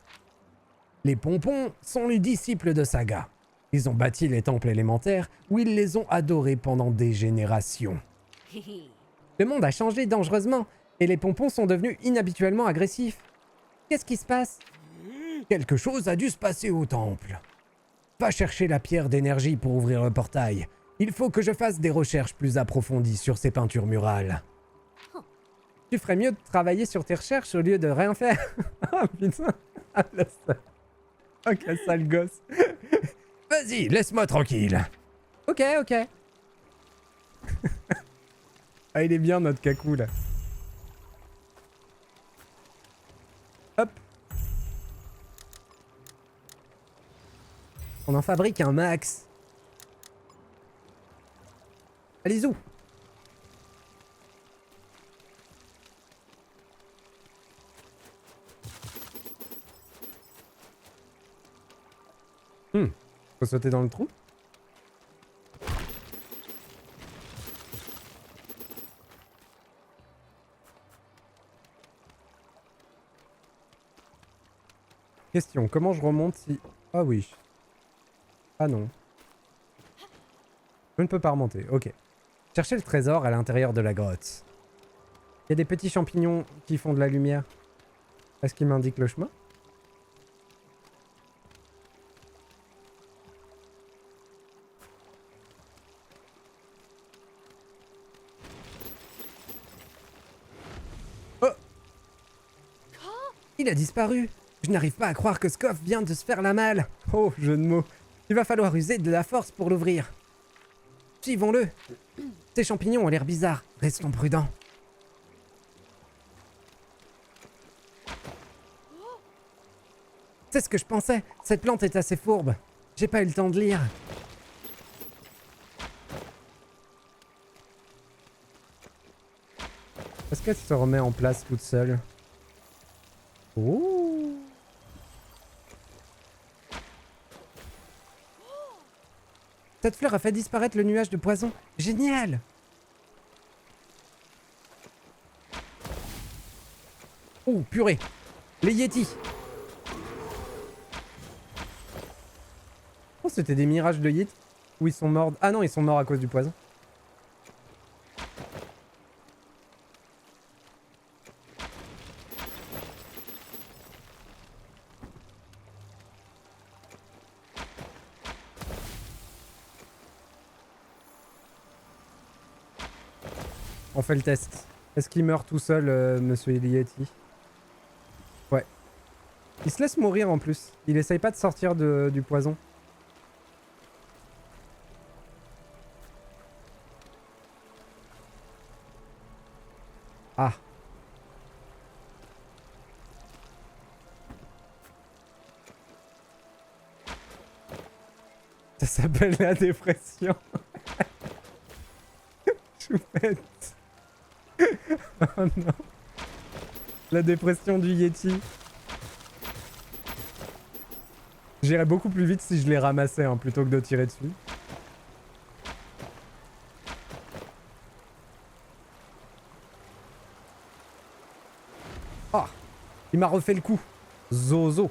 Les pompons sont les disciples de Saga. Ils ont bâti les temples élémentaires où ils les ont adorés pendant des générations. Le monde a changé dangereusement et les pompons sont devenus inhabituellement agressifs. Qu'est-ce qui se passe? Quelque chose a dû se passer au temple. Va chercher la pierre d'énergie pour ouvrir le portail. Il faut que je fasse des recherches plus approfondies sur ces peintures murales. Tu ferais mieux de travailler sur tes recherches au lieu de rien faire. Ah putain. Ah, la sale. Oh, quel sale gosse. Vas-y, laisse-moi tranquille. Ok, ok. Ah, il est bien notre cacou là. Hop. On en fabrique un max. Allez-y. Faut sauter dans le trou. Question, comment je remonte si... Ah oui. Ah non. Je ne peux pas remonter, ok. Cherchez le trésor à l'intérieur de la grotte. Il y a des petits champignons qui font de la lumière. Est-ce qu'ils m'indiquent le chemin? Oh! Il a disparu! Je n'arrive pas à croire que ce coffre vient de se faire la malle. Oh, jeu de mots. Il va falloir user de la force pour l'ouvrir. Suivons-le. Ces champignons ont l'air bizarres. Restons prudents. C'est ce que je pensais. Cette plante est assez fourbe. J'ai pas eu le temps de lire. Est-ce qu'elle se remet en place toute seule? Oh! Cette fleur a fait disparaître le nuage de poison. Génial! Oh, purée! Les Yetis! Oh, c'était des mirages de Yetis? Ou ils sont morts... Ah non, ils sont morts à cause du poison. On fait le test. Est-ce qu'il meurt tout seul, monsieur Yeti? Ouais. Il se laisse mourir en plus. Il essaye pas de sortir du poison. Ah. Ça s'appelle la dépression. Choupette. Oh non. La dépression du Yeti. J'irais beaucoup plus vite si je les ramassais hein, plutôt que de tirer dessus. Oh, il m'a refait le coup. Zozo.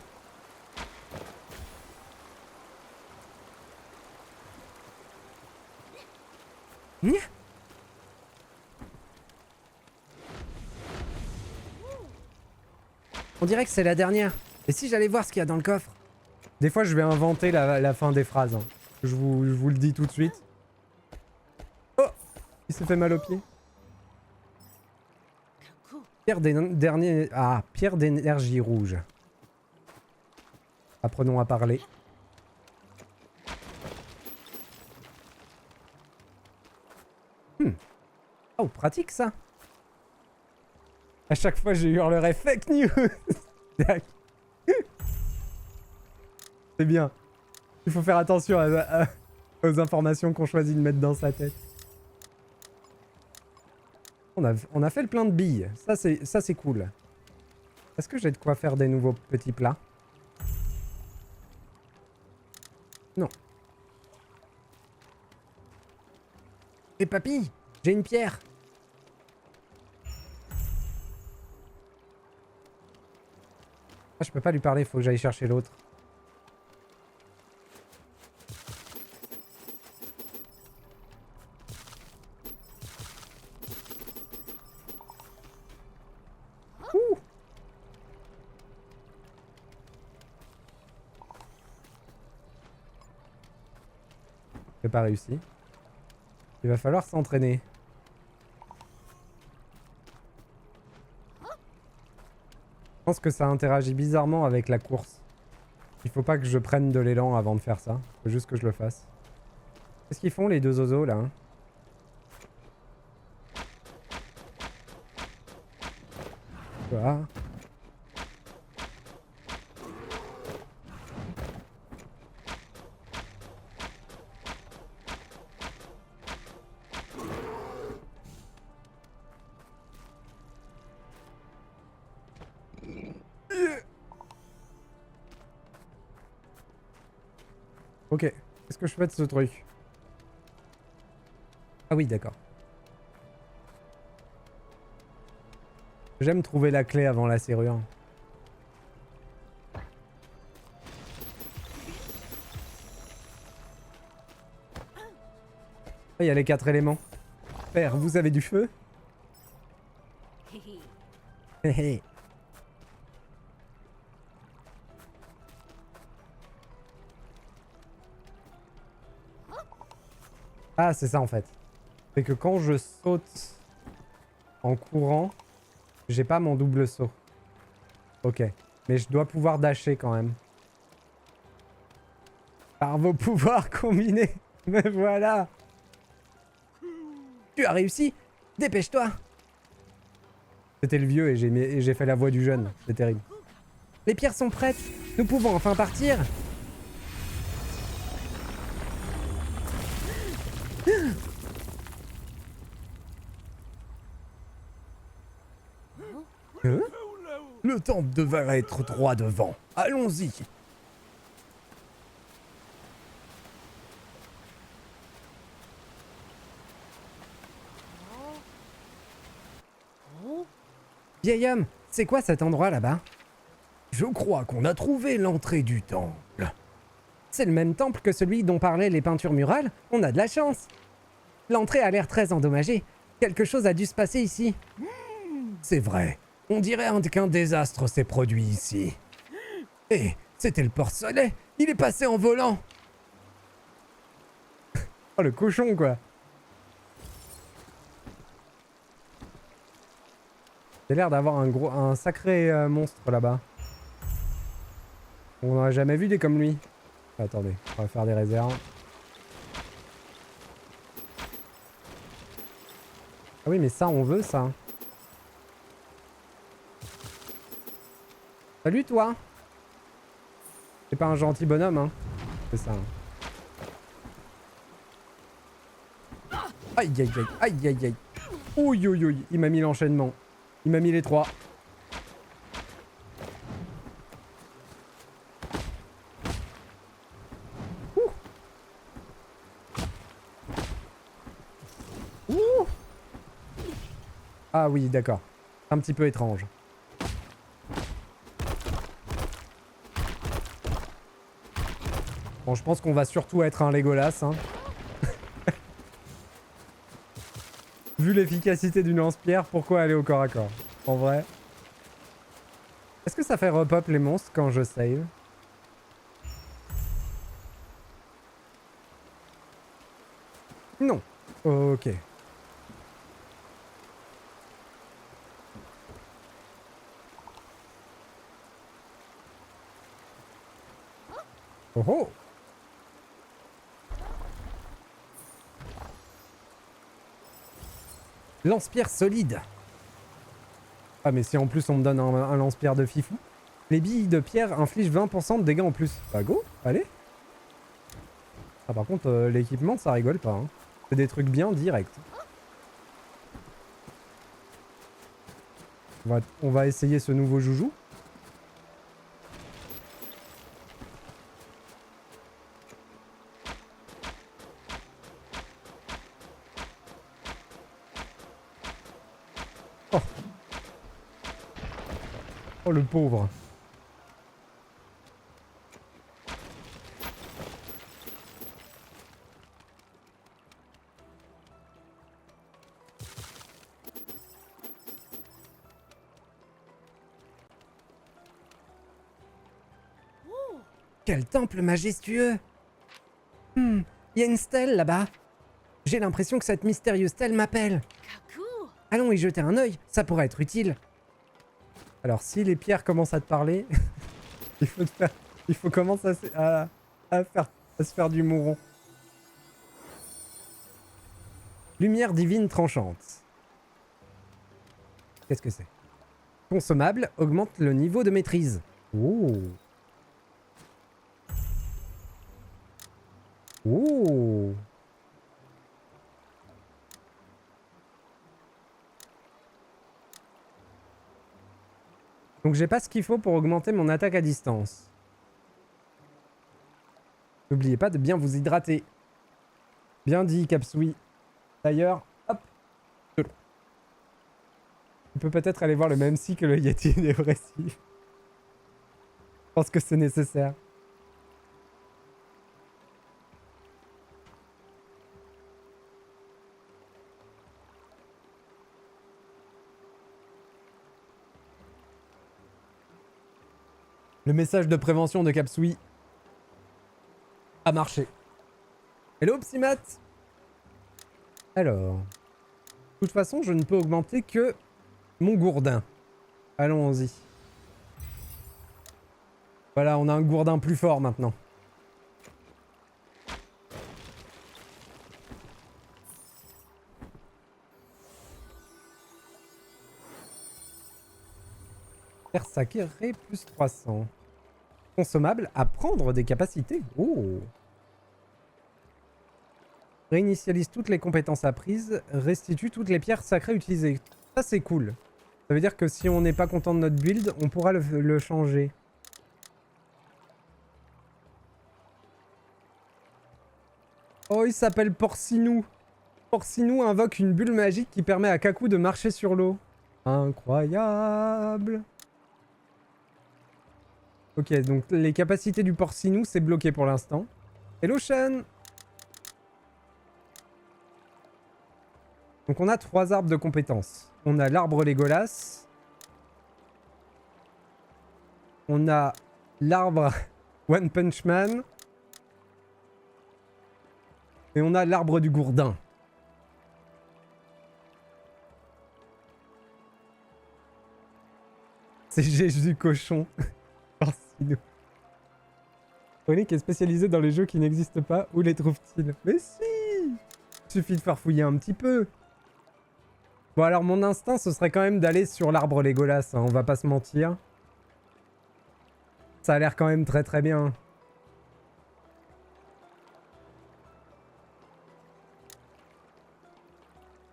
On dirait que c'est la dernière. Et si j'allais voir ce qu'il y a dans le coffre? Des fois, je vais inventer la fin des phrases. Hein. Je vous le dis tout de suite. Oh! Il s'est fait mal au pied. Pierre d'énergie rouge. Apprenons à parler. Oh, pratique ça. À chaque fois, je hurlerai fake news. C'est bien. Il faut faire attention aux informations qu'on choisit de mettre dans sa tête. On a fait le plein de billes. Ça, c'est cool. Est-ce que j'ai de quoi faire des nouveaux petits plats? Non. Et papy, j'ai une pierre. Ah, je peux pas lui parler, faut que j'aille chercher l'autre. Ouh. J'ai pas réussi. Il va falloir s'entraîner. Je pense que ça interagit bizarrement avec la course. Il faut pas que je prenne de l'élan avant de faire ça. Faut juste que je le fasse. Qu'est-ce qu'ils font les deux oiseaux là, hein? Voilà. Ok, qu'est-ce que je fais de ce truc? Ah oui, d'accord. J'aime trouver la clé avant la serrure. Il y a les 4 éléments. Père, vous avez du feu? Hé hé. Ah, c'est ça en fait. C'est que quand je saute en courant, j'ai pas mon double saut. Ok. Mais je dois pouvoir dasher quand même. Par vos pouvoirs combinés. Mais voilà. Tu as réussi. Dépêche-toi. C'était le vieux et j'ai fait la voix du jeune. C'est terrible. Les pierres sont prêtes. Nous pouvons enfin partir. Hein? Le temple devrait être droit devant. Allons-y. Vieil homme, c'est quoi cet endroit là-bas? Je crois qu'on a trouvé l'entrée du temple. C'est le même temple que celui dont parlaient les peintures murales? On a de la chance. L'entrée a l'air très endommagée. Quelque chose a dû se passer ici. C'est vrai. On dirait qu'un désastre s'est produit ici. Et c'était le porcelet. Il est passé en volant. Oh, le cochon, quoi. Il a l'air d'avoir un sacré monstre là-bas. On n'en a jamais vu des comme lui. Attendez, on va faire des réserves. Ah oui, mais ça, on veut ça. Salut, toi. C'est pas un gentil bonhomme, hein. C'est ça. Aïe, aïe, aïe, aïe, aïe, aïe. Ouïe, ouïe, ouïe. Il m'a mis l'enchaînement. Il m'a mis les 3. Ah oui, d'accord. Un petit peu étrange. Bon, je pense qu'on va surtout être un Legolas, hein. Vu l'efficacité d'une lance-pierre, pourquoi aller au corps à corps? En vrai. Est-ce que ça fait repop les monstres quand je save? Non. Ok. Oh oh! Lance-pierre solide. Ah mais si en plus on me donne un lance-pierre de fifou. Les billes de pierre infligent 20% de dégâts en plus. Bah go, allez. Ah par contre l'équipement ça rigole pas. Hein. C'est des trucs bien directs. On va essayer ce nouveau joujou. Oh. Oh le pauvre. Quel temple majestueux! Il y a une stèle là-bas. J'ai l'impression que cette mystérieuse stèle m'appelle. Allons y jeter un œil, ça pourrait être utile. Alors si les pierres commencent à te parler, il faut commencer à se faire du mouron. Lumière divine tranchante. Qu'est-ce que c'est? Consommable, augmente le niveau de maîtrise. Oh! Oh! Donc j'ai pas ce qu'il faut pour augmenter mon attaque à distance. N'oubliez pas de bien vous hydrater. Bien dit, Capsui. D'ailleurs, hop. Tu peux peut-être aller voir le même si que le Yeti dépressif. Je pense que c'est nécessaire. Le message de prévention de Capsui a marché. Hello Psymat. Alors, de toute façon, je ne peux augmenter que mon gourdin. Allons-y. Voilà, on a un gourdin plus fort maintenant. Faire sacré plus 300. Consommable à prendre des capacités. Oh. Réinitialise toutes les compétences apprises. Restitue toutes les pierres sacrées utilisées. Ça c'est cool. Ça veut dire que si on n'est pas content de notre build, on pourra le changer. Oh, il s'appelle Porcinou. Porcinou invoque une bulle magique qui permet à Kaku de marcher sur l'eau. Incroyable. Ok, donc les capacités du Porcinou, c'est bloqué pour l'instant. Hello Shen. Donc on a 3 arbres de compétences. On a l'arbre Legolas. On a l'arbre One Punch Man. Et on a l'arbre du gourdin. C'est Jésus cochon. Porcinou.Onic est spécialisé dans les jeux qui n'existent pas. Où les trouve-t-il? Mais si! Il suffit de farfouiller un petit peu. Bon alors mon instinct ce serait quand même d'aller sur l'arbre Legolas, hein, on va pas se mentir. Ça a l'air quand même très très bien.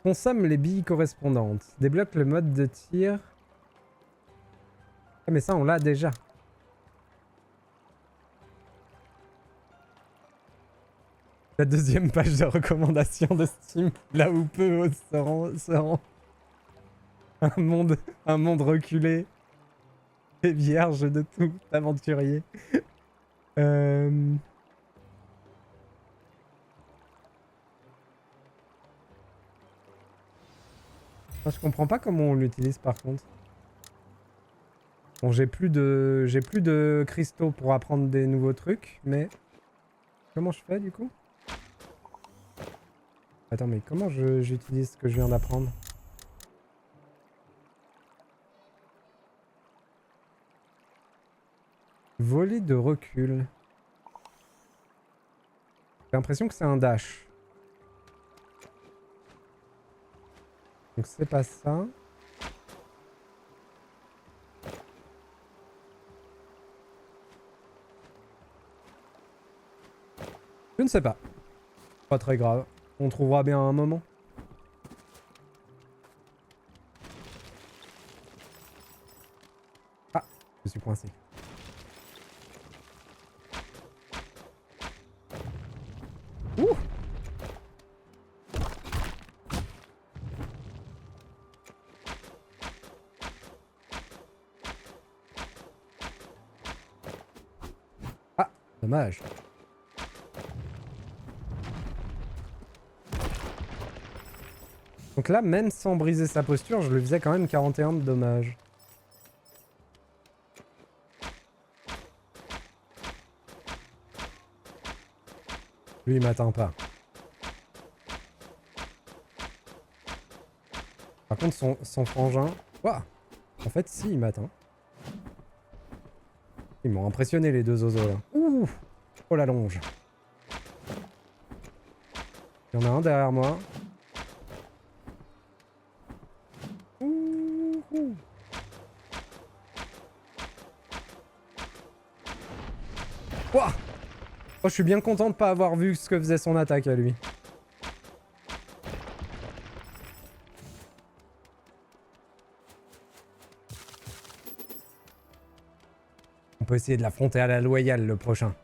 Consomme les billes correspondantes. Débloque le mode de tir. Ah mais ça on l'a déjà. La deuxième page de recommandation de Steam, là où peu se rend. Un monde reculé et vierge de tout aventurier. Ah, je comprends pas comment on l'utilise par contre. Bon, j'ai plus de cristaux pour apprendre des nouveaux trucs, mais comment je fais du coup? Attends, mais comment j'utilise ce que je viens d'apprendre? Volée de recul. J'ai l'impression que c'est un dash. Donc c'est pas ça. Je ne sais pas. Pas très grave. On trouvera bien un moment. Ah, je suis coincé. Ouh! Ah, dommage. Donc là, même sans briser sa posture, je lui faisais quand même 41 de dommages. Lui, il m'atteint pas. Par contre, son frangin... Ouah! En fait, si, il m'atteint. Ils m'ont impressionné, les deux oiseaux, là. Ouh! Oh, la longe. Il y en a un derrière moi. Ouh! Ouah! Oh, je suis bien content de pas avoir vu ce que faisait son attaque à lui. On peut essayer de l'affronter à la loyale le prochain.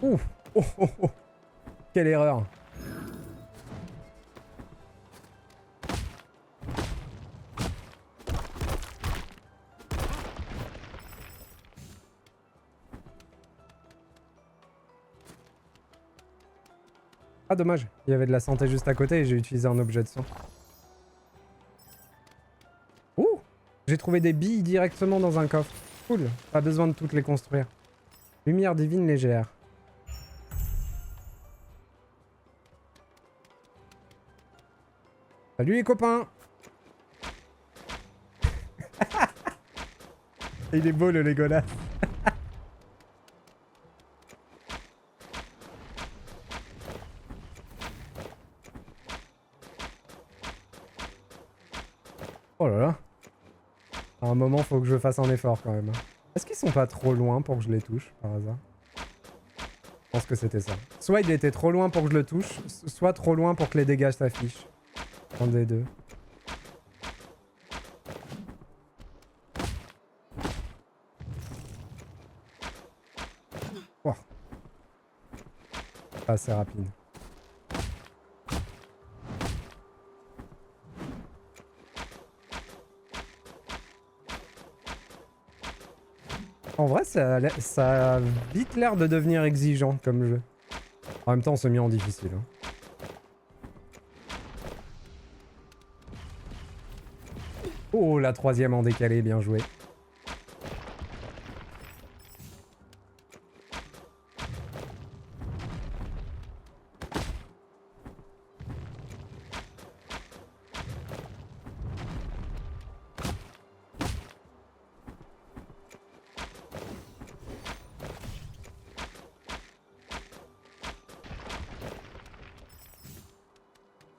Ouh! Oh, oh, oh! Quelle erreur! Ah dommage, il y avait de la santé juste à côté et j'ai utilisé un objet de soin. Ouh! J'ai trouvé des billes directement dans un coffre. Cool, pas besoin de toutes les construire. Lumière divine légère. Salut les copains! Il est beau le Legolas. Oh là là. À un moment, faut que je fasse un effort quand même. Est-ce qu'ils sont pas trop loin pour que je les touche, par hasard? Je pense que c'était ça. Soit il était trop loin pour que je le touche, soit trop loin pour que les dégâts s'affichent. Un des deux. Oh. Pas assez rapide. En vrai, ça a vite l'air de devenir exigeant comme jeu. En même temps, on s'est mis en difficile. Hein. Oh, la troisième en décalé, bien joué.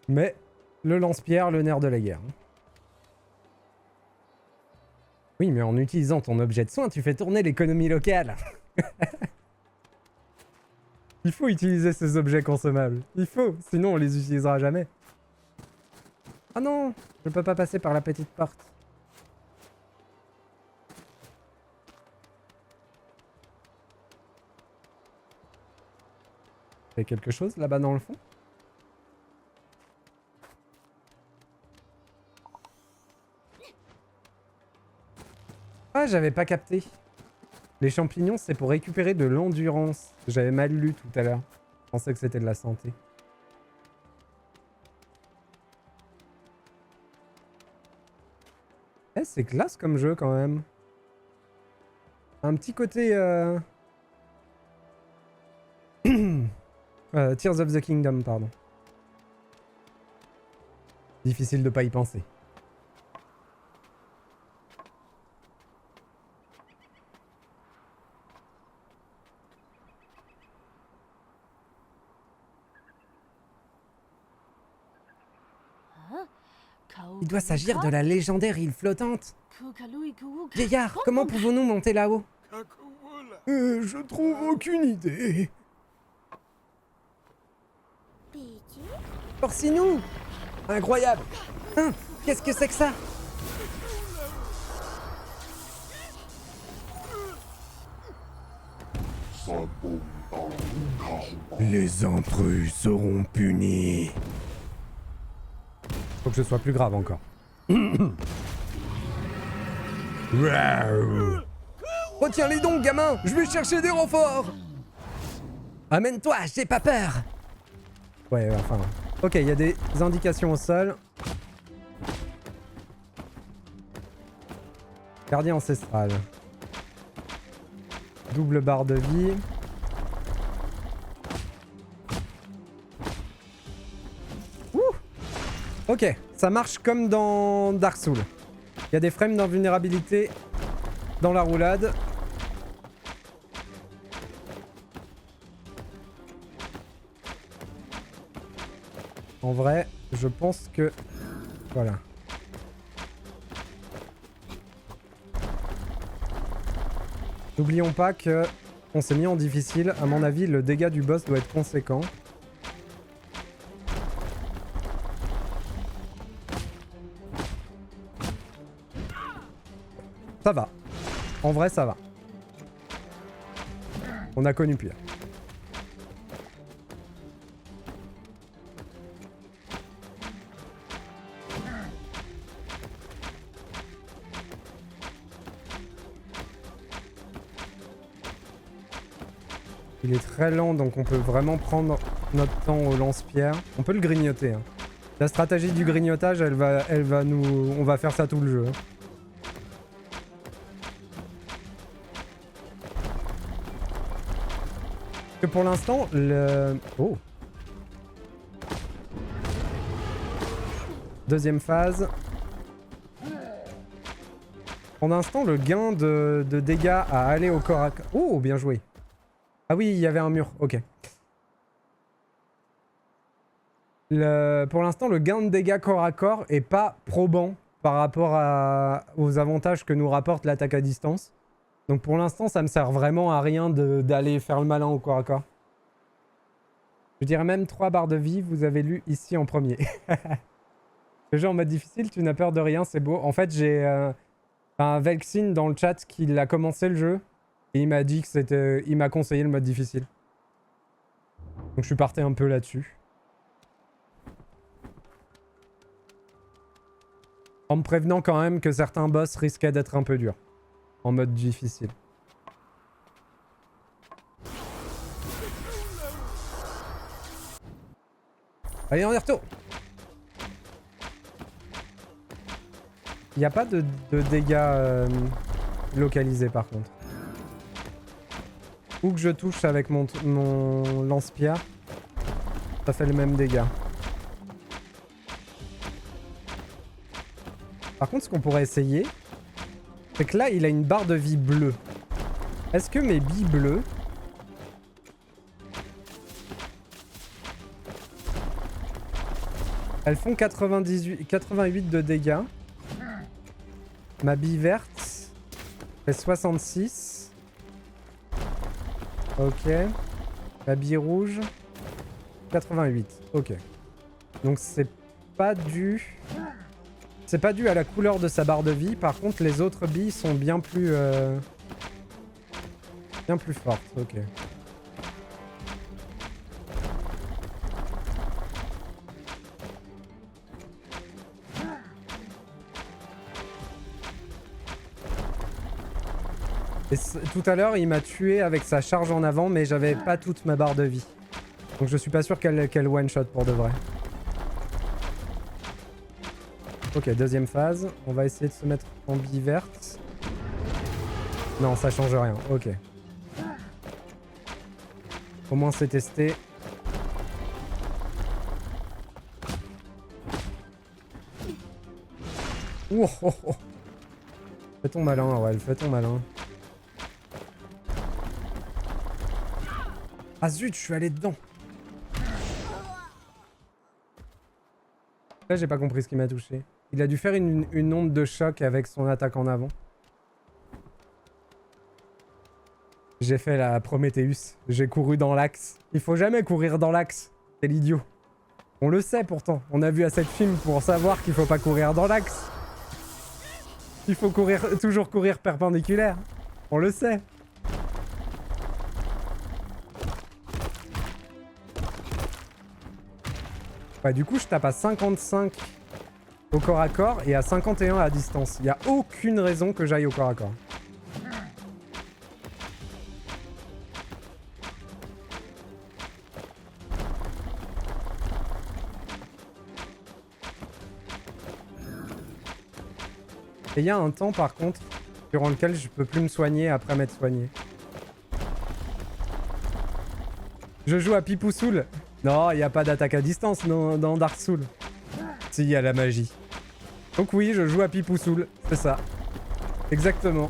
Mais le lance-pierre, le nerf de la guerre. Oui, mais en utilisant ton objet de soin, tu fais tourner l'économie locale. Il faut utiliser ces objets consommables. Il faut, sinon on les utilisera jamais. Ah non, je peux pas passer par la petite porte. Il y a quelque chose là-bas dans le fond? Ah, j'avais pas capté. Les champignons, c'est pour récupérer de l'endurance. J'avais mal lu tout à l'heure. Je pensais que c'était de la santé. Eh, c'est classe comme jeu quand même. Un petit côté... Tears of the Kingdom, pardon. Difficile de pas y penser. Il doit s'agir de la légendaire île flottante. Vieillard, comment pouvons-nous monter là-haut? Je trouve aucune idée. Forcez-nous! Incroyable! Hein? Qu'est-ce que c'est que ça? Les intrus seront punis. Faut que je sois plus grave encore. Retiens-les donc, gamin! Je vais chercher des renforts! Amène-toi, j'ai pas peur! Ouais, enfin... Ok, il y a des indications au sol. Gardien ancestral. Double barre de vie. Ouh! Ok, ça marche comme dans Dark Souls. Il y a des frames d'invulnérabilité dans la roulade. En vrai, je pense que... Voilà. N'oublions pas que on s'est mis en difficile. À mon avis, le dégât du boss doit être conséquent. Ça va. En vrai, ça va. On a connu pire. Il est très lent, donc on peut vraiment prendre notre temps au lance-pierre. On peut le grignoter. Hein. La stratégie du grignotage, elle va nous... On va faire ça tout le jeu. Hein. Que pour l'instant, le... Oh. Deuxième phase. Pour l'instant, le gain de dégâts à aller au corps à corps... Oh, bien joué. Ah oui, il y avait un mur, ok. Pour l'instant, le gain de dégâts corps à corps est pas probant par rapport aux avantages que nous rapporte l'attaque à distance. Donc pour l'instant, ça me sert vraiment à rien d'aller faire le malin au corps à corps. Je dirais même 3 barres de vie, vous avez lu ici en premier. Le jeu en mode difficile, tu n'as peur de rien, c'est beau. En fait, j'ai un Velxin dans le chat qui a commencé le jeu. Et il m'a dit que c'était... Il m'a conseillé le mode difficile. Donc je suis parti un peu là-dessus. En me prévenant quand même que certains boss risquaient d'être un peu durs. En mode difficile. Allez, on y retourne. Il n'y a pas de dégâts localisés par contre. Où que je touche avec mon lance-pierre, ça fait le même dégât. Par contre, ce qu'on pourrait essayer, c'est que là, il a une barre de vie bleue. Est-ce que mes billes bleues... Elles font 88 de dégâts. Ma bille verte fait 66. Ok. La bille rouge 88. Ok. Donc c'est pas dû... C'est pas dû à la couleur de sa barre de vie. Par contre, les autres billes sont bien plus fortes. Ok. Et tout à l'heure, il m'a tué avec sa charge en avant, mais j'avais pas toute ma barre de vie. Donc je suis pas sûr qu'elle one-shot pour de vrai. Ok, deuxième phase. On va essayer de se mettre en bille verte. Non, ça change rien. Ok. Au moins c'est testé. Ouh, oh, oh. Fais ton malin, ouais, fais ton malin. Ah zut, je suis allé dedans. Là, j'ai pas compris ce qui m'a touché. Il a dû faire une onde de choc avec son attaque en avant. J'ai fait la Prometheus. J'ai couru dans l'axe. Il faut jamais courir dans l'axe. C'est l'idiot. On le sait pourtant. On a vu assez de films pour savoir qu'il faut pas courir dans l'axe. Il faut toujours courir perpendiculaire. On le sait. Ouais, du coup, je tape à 55 au corps à corps et à 51 à distance. Il n'y a aucune raison que j'aille au corps à corps. Et il y a un temps par contre durant lequel je peux plus me soigner après m'être soigné. Je joue à Pipoussoul. Non, il n'y a pas d'attaque à distance dans Dark Souls. Si, il y a la magie. Donc oui, je joue à Pipoussoul. C'est ça. Exactement.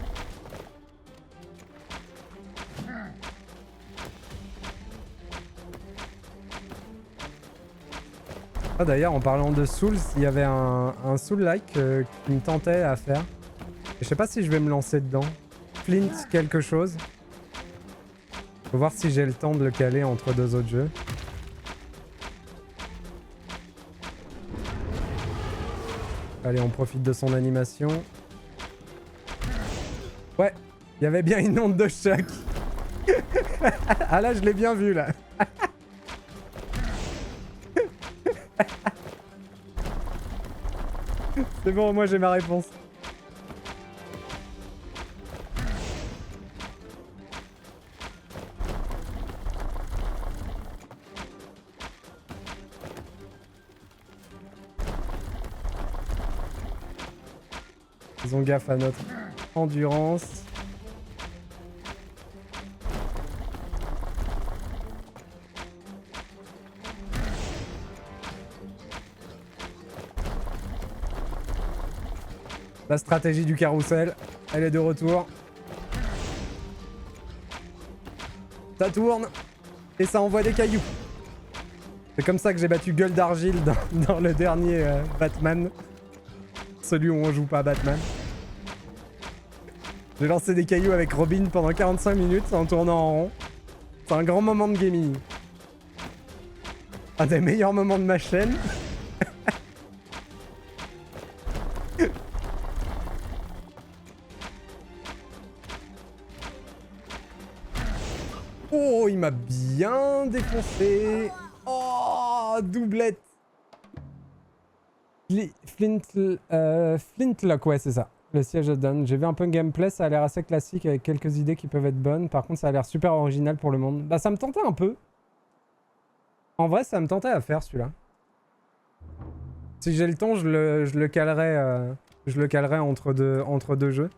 Ah d'ailleurs, en parlant de Souls, il y avait un Soul-like qui me tentait à faire. Et je sais pas si je vais me lancer dedans. Flint quelque chose. Faut voir si j'ai le temps de le caler entre deux autres jeux. Allez, on profite de son animation. Ouais, il y avait bien une onde de choc. Ah là, je l'ai bien vu là. C'est bon, moi j'ai ma réponse. Faisons gaffe à notre endurance. La stratégie du carrousel, elle est de retour. Ça tourne et ça envoie des cailloux. C'est comme ça que j'ai battu Gueule d'Argile dans le dernier Batman. Celui où on joue pas à Batman. J'ai lancé des cailloux avec Robin pendant 45 minutes en tournant en rond. C'est un grand moment de gaming. Un des meilleurs moments de ma chaîne. Oh, il m'a bien défoncé. Oh, doublette. Flintlock, ouais, c'est ça. Le siège de Dawn. J'ai vu un peu de gameplay, ça a l'air assez classique avec quelques idées qui peuvent être bonnes. Par contre, ça a l'air super original pour le monde. Bah, ça me tentait un peu. En vrai, ça me tentait à faire celui-là. Si j'ai le temps, je le calerai entre deux jeux.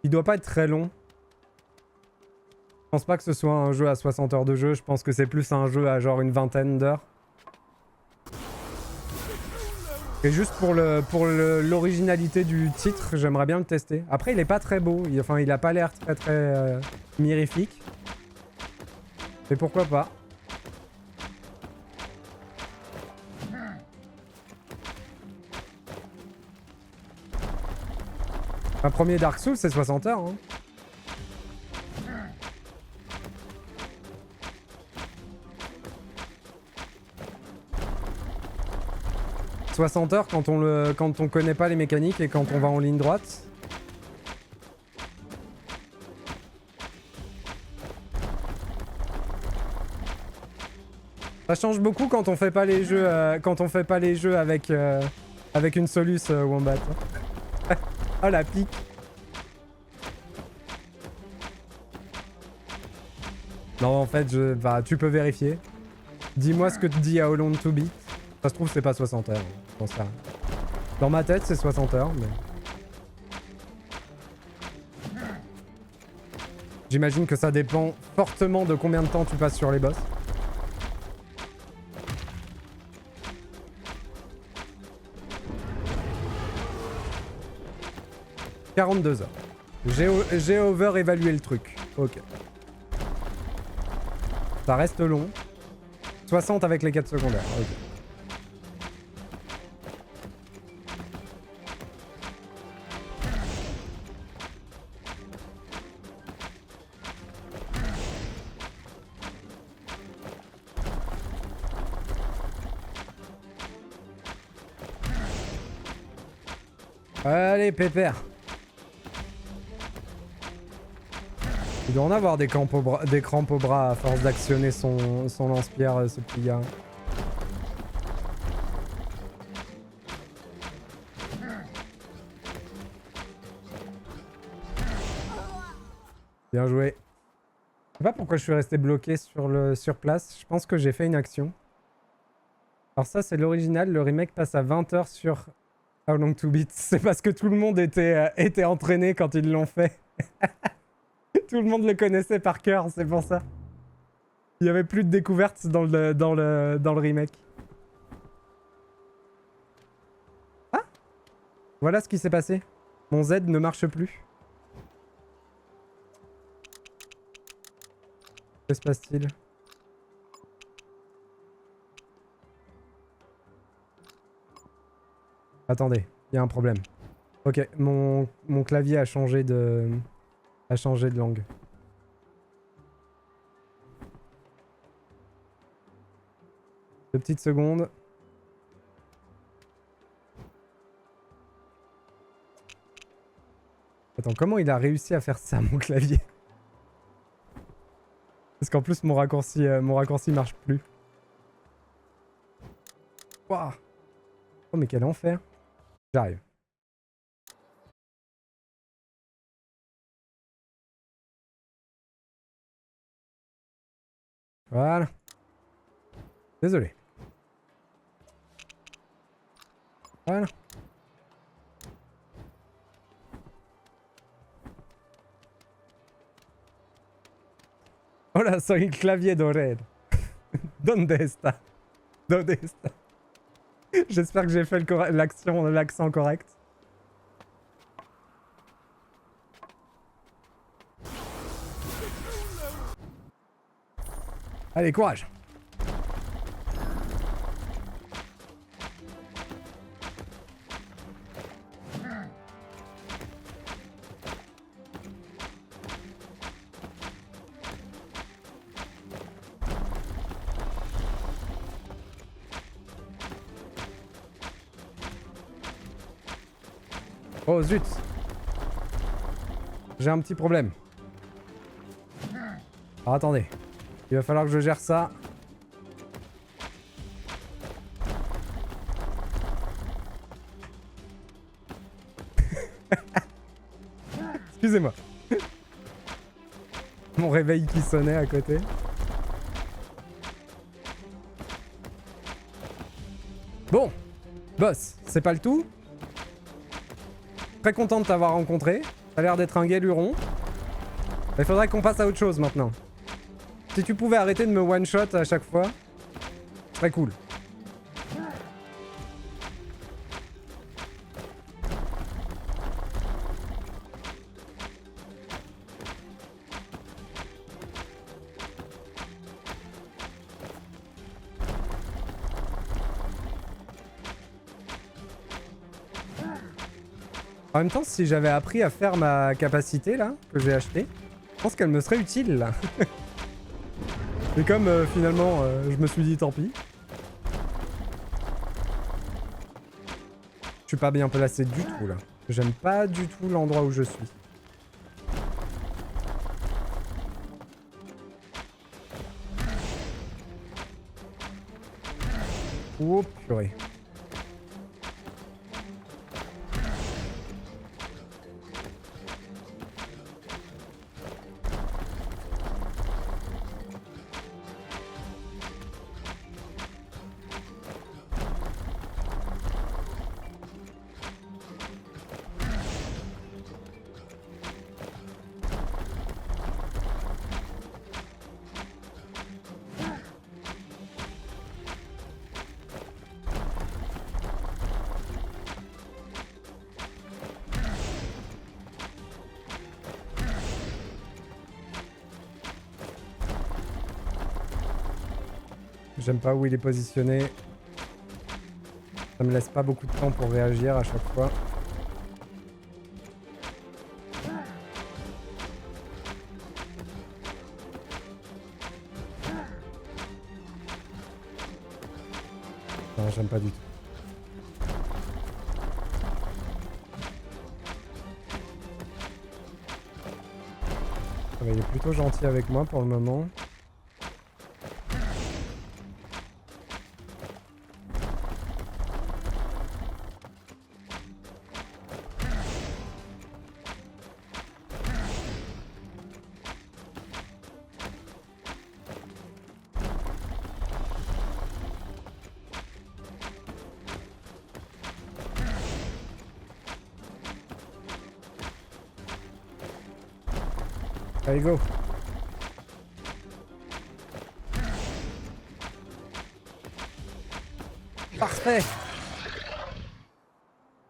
Il doit pas être très long. Je pense pas que ce soit un jeu à 60 heures de jeu. Je pense que c'est plus un jeu à genre une vingtaine d'heures. Et juste pour l'originalité du titre, j'aimerais bien le tester. Après, il est pas très beau. Il a pas l'air très mirifique. Mais pourquoi pas. Un premier Dark Souls, c'est 60 heures. Hein. « 60 heures quand on connaît pas les mécaniques et quand on va en ligne droite. Ça change beaucoup quand on fait pas les jeux, avec une Solus Wombat. Oh la pique. Non en fait tu peux vérifier. Dis-moi ce que te dit How Long to Beat. Ça se trouve c'est pas 60 heures. Je pense ça. Dans ma tête c'est 60 heures mais... J'imagine que ça dépend fortement de combien de temps tu passes sur les boss. « 42 heures. J'ai over-évalué le truc. Ok. Ça reste long. 60 avec les 4 secondaires. Ok. Allez, pépère. Il doit en avoir des crampes au bras à force d'actionner son lance-pierre, ce petit gars. Bien joué. Je sais pas pourquoi je suis resté bloqué sur place. Je pense que j'ai fait une action. Alors ça, c'est l'original. Le remake passe à 20 h sur How Long to Beat. C'est parce que tout le monde était entraîné quand ils l'ont fait. Tout le monde le connaissait par cœur, c'est pour ça. Il n'y avait plus de découvertes dans le remake. Ah! Voilà ce qui s'est passé. Mon Z ne marche plus. Que se passe-t-il? Attendez, il y a un problème. Ok, mon clavier a changé de langue. Deux petites secondes. Attends, comment il a réussi à faire ça, mon clavier? Parce qu'en plus, mon raccourci marche plus. Waouh! Oh, mais quel enfer! J'arrive. Voilà. Désolé. Voilà. Hola, soy el clavier doré. ¿Dónde está? ¿Dónde está? J'espère que j'ai fait l'accent correct. Allez, courage. Oh zut! J'ai un petit problème. Alors attendez. Il va falloir que je gère ça. Excusez-moi. Mon réveil qui sonnait à côté. Bon. Boss, c'est pas le tout. Très content de t'avoir rencontré. T'as l'air d'être un galuron. Il faudrait qu'on passe à autre chose maintenant. Si tu pouvais arrêter de me one-shot à chaque fois, très cool. En même temps, si j'avais appris à faire ma capacité là, que j'ai acheté, je pense qu'elle me serait utile là. Et comme finalement, je me suis dit tant pis. Je suis pas bien placé du tout là. J'aime pas du tout l'endroit où je suis. Oh purée. J'aime pas où il est positionné. Ça me laisse pas beaucoup de temps pour réagir à chaque fois. Non, j'aime pas du tout. Ça va, il est plutôt gentil avec moi pour le moment. Allez, go. Parfait.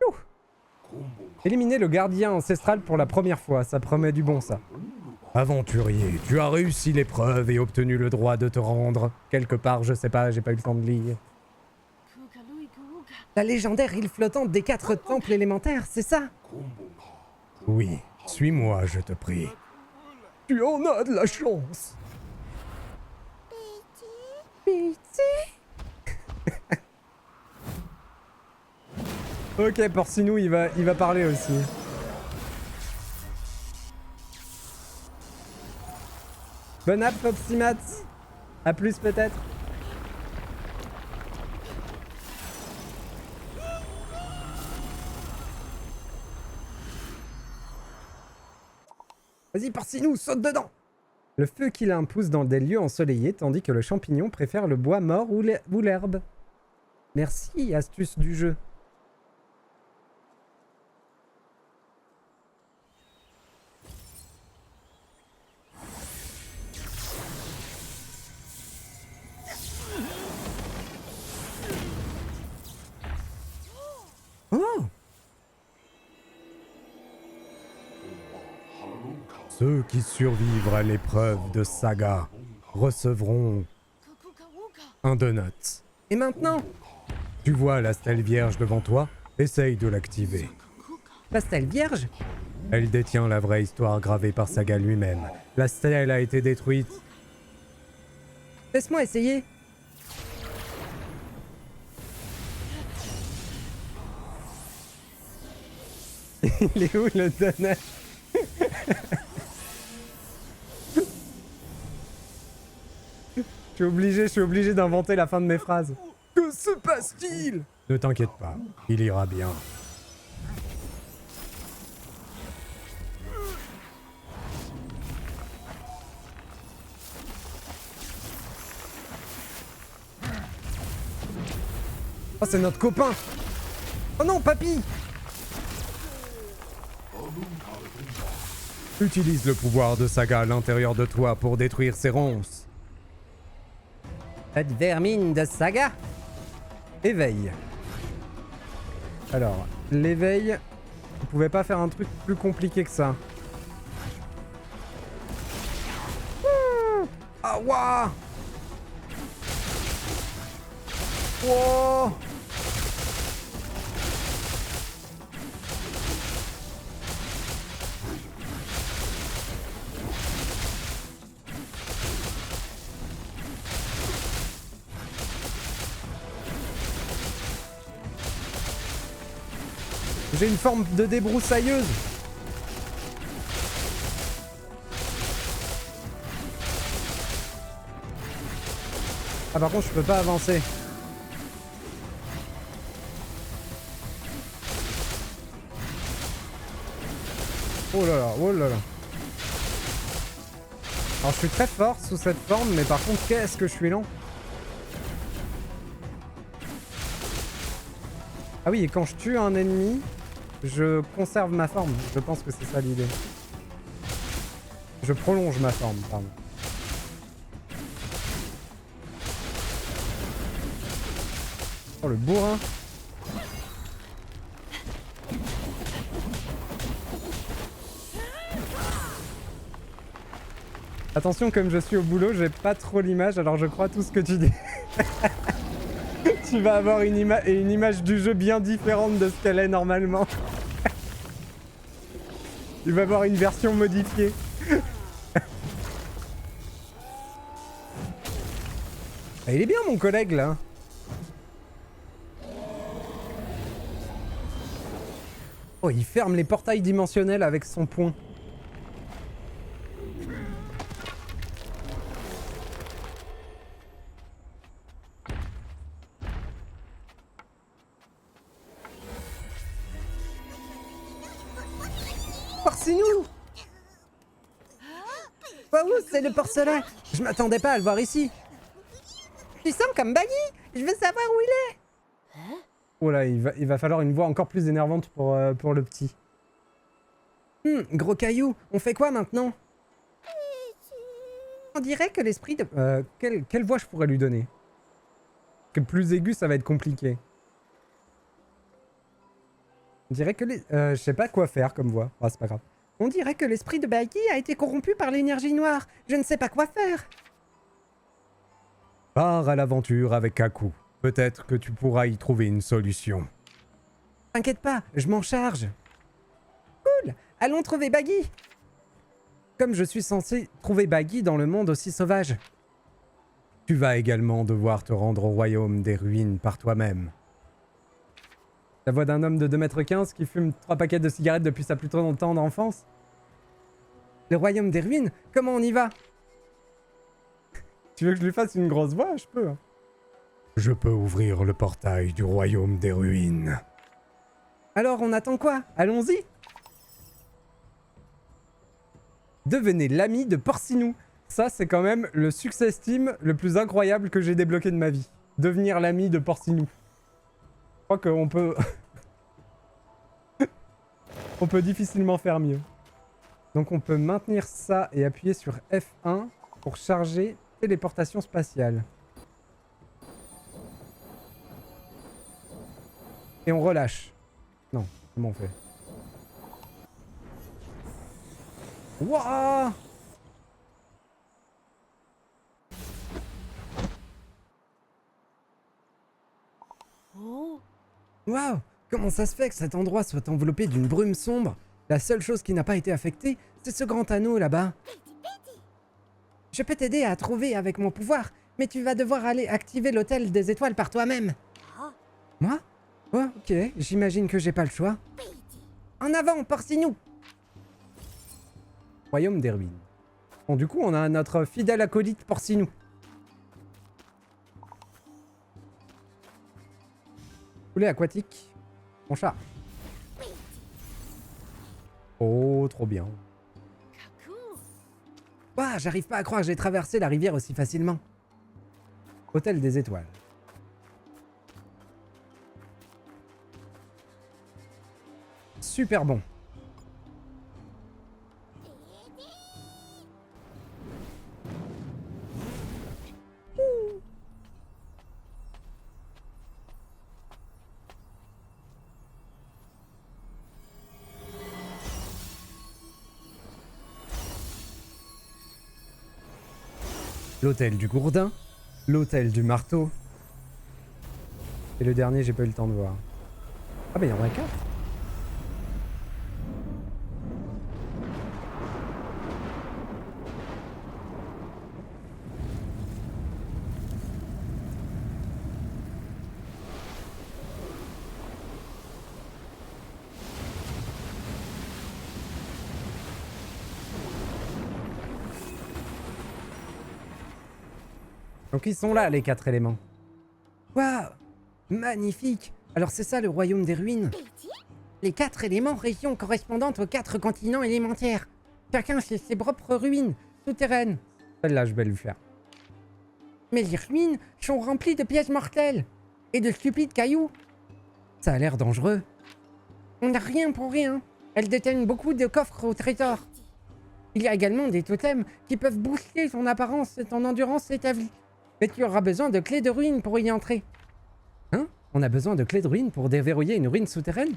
Ouh. Éliminer le gardien ancestral pour la première fois, ça promet du bon ça. Aventurier, tu as réussi l'épreuve et obtenu le droit de te rendre. Quelque part, je sais pas, j'ai pas eu le temps de lire. La légendaire île flottante des 4 temples élémentaires, c'est ça? Oui, suis-moi, je te prie. Tu en as de la chance. Pitié. Ok, Porcinou, il va parler aussi. Bonne app, Popsimat. A plus peut-être. Vas-y, Porcinou, saute dedans. Le feu qu'il a pousse dans des lieux ensoleillés, tandis que le champignon préfère le bois mort ou l'herbe. Merci, astuce du jeu. Oh! Ceux qui survivent à l'épreuve de Saga recevront un donut. Et maintenant? Tu vois la stèle vierge devant toi? Essaye de l'activer. La stèle vierge? Elle détient la vraie histoire gravée par Saga lui-même. La stèle a été détruite. Laisse-moi essayer. Il est où le donut? Je suis obligé d'inventer la fin de mes phrases. Que se passe-t-il? Ne t'inquiète pas, il ira bien. Oh, c'est notre copain! Oh non, papy! Utilise le pouvoir de Saga à l'intérieur de toi pour détruire ces ronces. Cette vermine de Saga. Éveil. Alors, l'éveil, on pouvait pas faire un truc plus compliqué que ça. Ah, waouh! Wow! J'ai une forme de débroussailleuse. Ah par contre je peux pas avancer. Oh là là, oh là là. Alors je suis très fort sous cette forme, mais par contre qu'est-ce que je suis lent. Ah oui, et quand je tue un ennemi, je conserve ma forme. Je pense que c'est ça l'idée. Je prolonge ma forme, pardon. Oh le bourrin. Attention, comme je suis au boulot, j'ai pas trop l'image, alors je crois tout ce que tu dis. Tu vas avoir une image du jeu bien différente de ce qu'elle est normalement. Tu vas avoir une version modifiée. Ah, il est bien mon collègue là. Oh, il ferme les portails dimensionnels avec son poing. Porcinou! Waouh, c'est le porcelet! Je m'attendais pas à le voir ici. Tu sens comme Baggy? Je veux savoir où il est. Oh là, il va falloir une voix encore plus énervante pour le petit. Gros caillou, on fait quoi maintenant? On dirait que l'esprit de... quelle voix je pourrais lui donner? Que plus aigu, ça va être compliqué. On dirait que les... je sais pas quoi faire comme voix. Ah, c'est pas grave. On dirait que l'esprit de Baggy a été corrompu par l'énergie noire. Je ne sais pas quoi faire. Pars à l'aventure avec Kaku. Peut-être que tu pourras y trouver une solution. T'inquiète pas, je m'en charge. Cool, allons trouver Baggy. Comme je suis censé trouver Baggy dans le monde aussi sauvage. Tu vas également devoir te rendre au royaume des ruines par toi-même. La voix d'un homme de 2,15 m qui fume 3 paquets de cigarettes depuis sa plus tendre enfance. Le royaume des ruines? Comment on y va? Tu veux que je lui fasse une grosse voix? Je peux. Hein. Je peux ouvrir le portail du royaume des ruines. Alors on attend quoi? Allons-y! Devenez l'ami de Porcinou. Ça, c'est quand même le success team le plus incroyable que j'ai débloqué de ma vie. Devenir l'ami de Porcinou. Je crois qu'on peut... on peut difficilement faire mieux. Donc on peut maintenir ça et appuyer sur F1 pour charger téléportation spatiale. Et on relâche. Non, comment on fait? Wouah! Waouh! Comment ça se fait que cet endroit soit enveloppé d'une brume sombre? La seule chose qui n'a pas été affectée, c'est ce grand anneau là-bas. Je peux t'aider à trouver avec mon pouvoir, mais tu vas devoir aller activer l'hôtel des étoiles par toi-même. Moi? Oh, ok, j'imagine que j'ai pas le choix. En avant, Porcinou! Royaume des ruines. Bon, du coup, on a notre fidèle acolyte Porcinou. Poulet aquatique. Mon chat. Oh, trop bien. Ouah, j'arrive pas à croire que j'ai traversé la rivière aussi facilement. Hôtel des étoiles. Super bon. L'hôtel du Gourdin, l'hôtel du Marteau. Et le dernier, j'ai pas eu le temps de voir. Ah bah il y en a 4. Donc ils sont là, les 4 éléments. Waouh! Magnifique! Alors c'est ça le royaume des ruines? Les 4 éléments, régions correspondantes aux 4 continents élémentaires. Chacun chez ses propres ruines, souterraines. Celle-là, je vais lui faire. Mais les ruines sont remplies de pièces mortelles. Et de stupides cailloux. Ça a l'air dangereux. On n'a rien pour rien. Elles détiennent beaucoup de coffres au trésor. Il y a également des totems qui peuvent booster ton apparence et ton endurance établie. Mais tu auras besoin de clés de ruines pour y entrer. Hein? On a besoin de clés de ruines pour déverrouiller une ruine souterraine?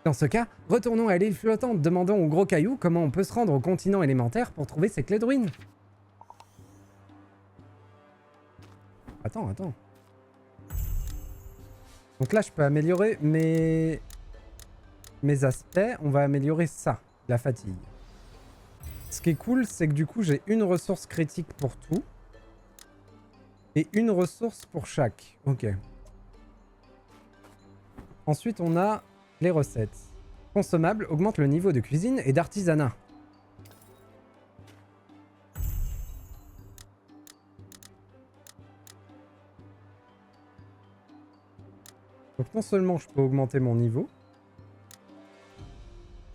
Dans ce cas, retournons à l'île flottante, demandons au gros caillou comment on peut se rendre au continent élémentaire pour trouver ces clés de ruines. Attends. Donc là, je peux améliorer mes aspects. On va améliorer ça, la fatigue. Ce qui est cool, c'est que du coup, j'ai une ressource critique pour tout. Et une ressource pour chaque. Ok. Ensuite, on a les recettes. Consommable augmente le niveau de cuisine et d'artisanat. Donc non seulement je peux augmenter mon niveau.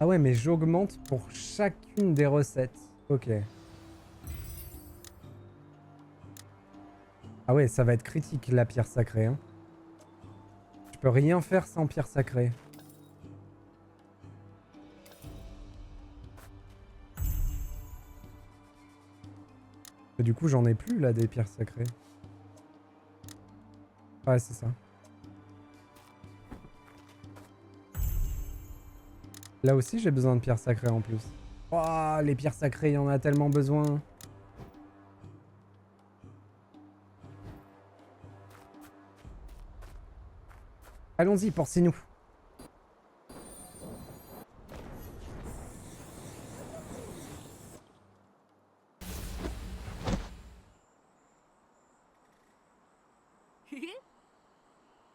Ah ouais, mais j'augmente pour chacune des recettes. Ok. Ah ouais, ça va être critique la pierre sacrée. Hein. Je peux rien faire sans pierre sacrée. Et du coup, j'en ai plus là des pierres sacrées. Ouais, c'est ça. Là aussi, j'ai besoin de pierres sacrées en plus. Oh, les pierres sacrées, il y en a tellement besoin. Allons-y, Porcinou.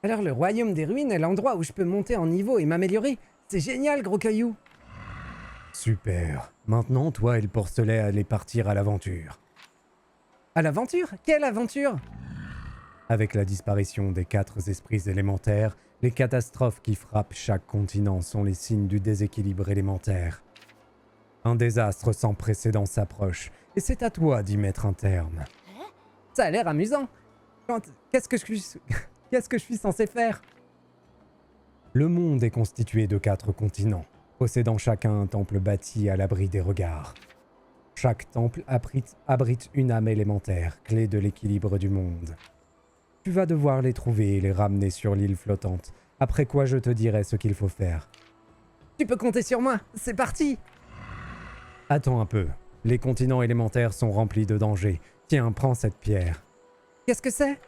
Alors, le royaume des ruines est l'endroit où je peux monter en niveau et m'améliorer. C'est génial, gros caillou. Super. Maintenant, toi et le porcelet allez partir à l'aventure. À l'aventure? Quelle aventure? Avec la disparition des 4 esprits élémentaires, les catastrophes qui frappent chaque continent sont les signes du déséquilibre élémentaire. Un désastre sans précédent s'approche, et c'est à toi d'y mettre un terme. Ça a l'air amusant. Qu'est-ce que je suis censé faire? Le monde est constitué de 4 continents, possédant chacun un temple bâti à l'abri des regards. Chaque temple abrite une âme élémentaire, clé de l'équilibre du monde. Tu vas devoir les trouver et les ramener sur l'île flottante, après quoi je te dirai ce qu'il faut faire. Tu peux compter sur moi, c'est parti! Attends un peu, les continents élémentaires sont remplis de dangers. Tiens, prends cette pierre. Qu'est-ce que c'est?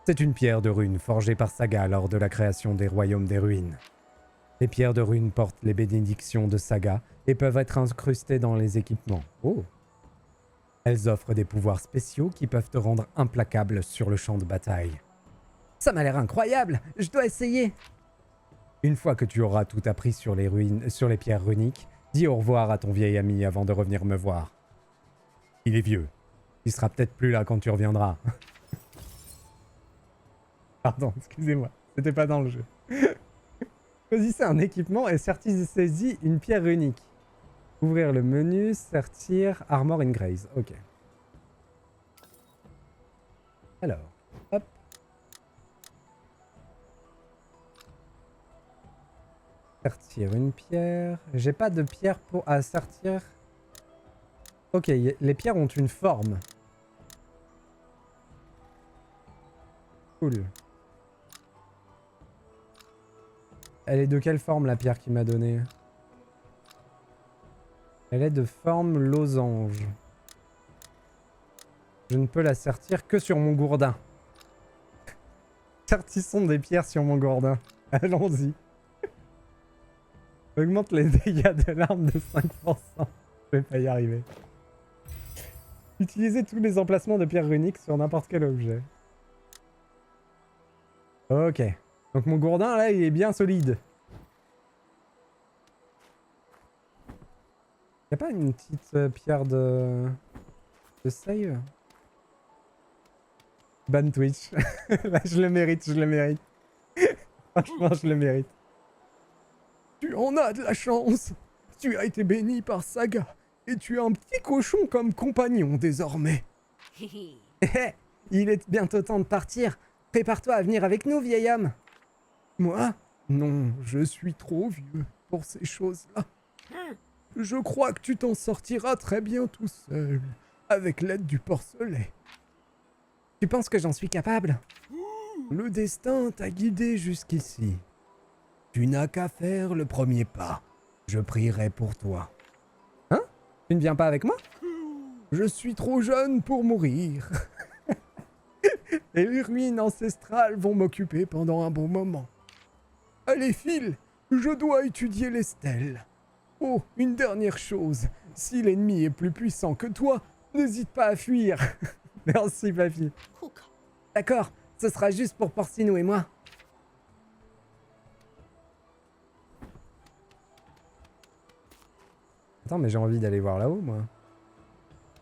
C'est une pierre de rune forgée par Saga lors de la création des royaumes des ruines. Les pierres de rune portent les bénédictions de Saga et peuvent être incrustées dans les équipements. Oh! Elles offrent des pouvoirs spéciaux qui peuvent te rendre implacable sur le champ de bataille. Ça m'a l'air incroyable, je dois essayer. Une fois que tu auras tout appris sur les pierres runiques, dis au revoir à ton vieil ami avant de revenir me voir. Il est vieux. Il sera peut-être plus là quand tu reviendras. Pardon, excusez-moi, c'était pas dans le jeu. Choisissez un équipement et sortissez-y une pierre runique. Ouvrir le menu, sortir Armor in Grace. Ok. Alors, hop. Sortir une pierre. J'ai pas de pierre à sortir. Ok, les pierres ont une forme. Cool. Elle est de quelle forme la pierre qu'il m'a donnée? Elle est de forme losange. Je ne peux la sortir que sur mon gourdin. Sortissons des pierres sur mon gourdin. Allons-y. Augmente les dégâts de l'arme de 5%. Je vais pas y arriver. Utilisez tous les emplacements de pierres runiques sur n'importe quel objet. Ok. Donc mon gourdin là il est bien solide. Y'a pas une petite pierre de save? Ban Twitch. Là je le mérite, je le mérite. Franchement je le mérite. Tu en as de la chance. Tu as été béni par Saga. Et tu as un petit cochon comme compagnon désormais. Il est bientôt temps de partir. Prépare-toi à venir avec nous, vieil homme. Moi? Non, je suis trop vieux pour ces choses-là. Je crois que tu t'en sortiras très bien tout seul, avec l'aide du porcelet. Tu penses que j'en suis capable? Le destin t'a guidé jusqu'ici. Tu n'as qu'à faire le premier pas. Je prierai pour toi. Hein? Tu ne viens pas avec moi? Je suis trop jeune pour mourir. Et les ruines ancestrales vont m'occuper pendant un bon moment. Allez, file, je dois étudier les stèles. Oh, une dernière chose. Si l'ennemi est plus puissant que toi, n'hésite pas à fuir. Merci, papy. D'accord, ce sera juste pour Porcinou et moi. Attends, mais j'ai envie d'aller voir là-haut, moi.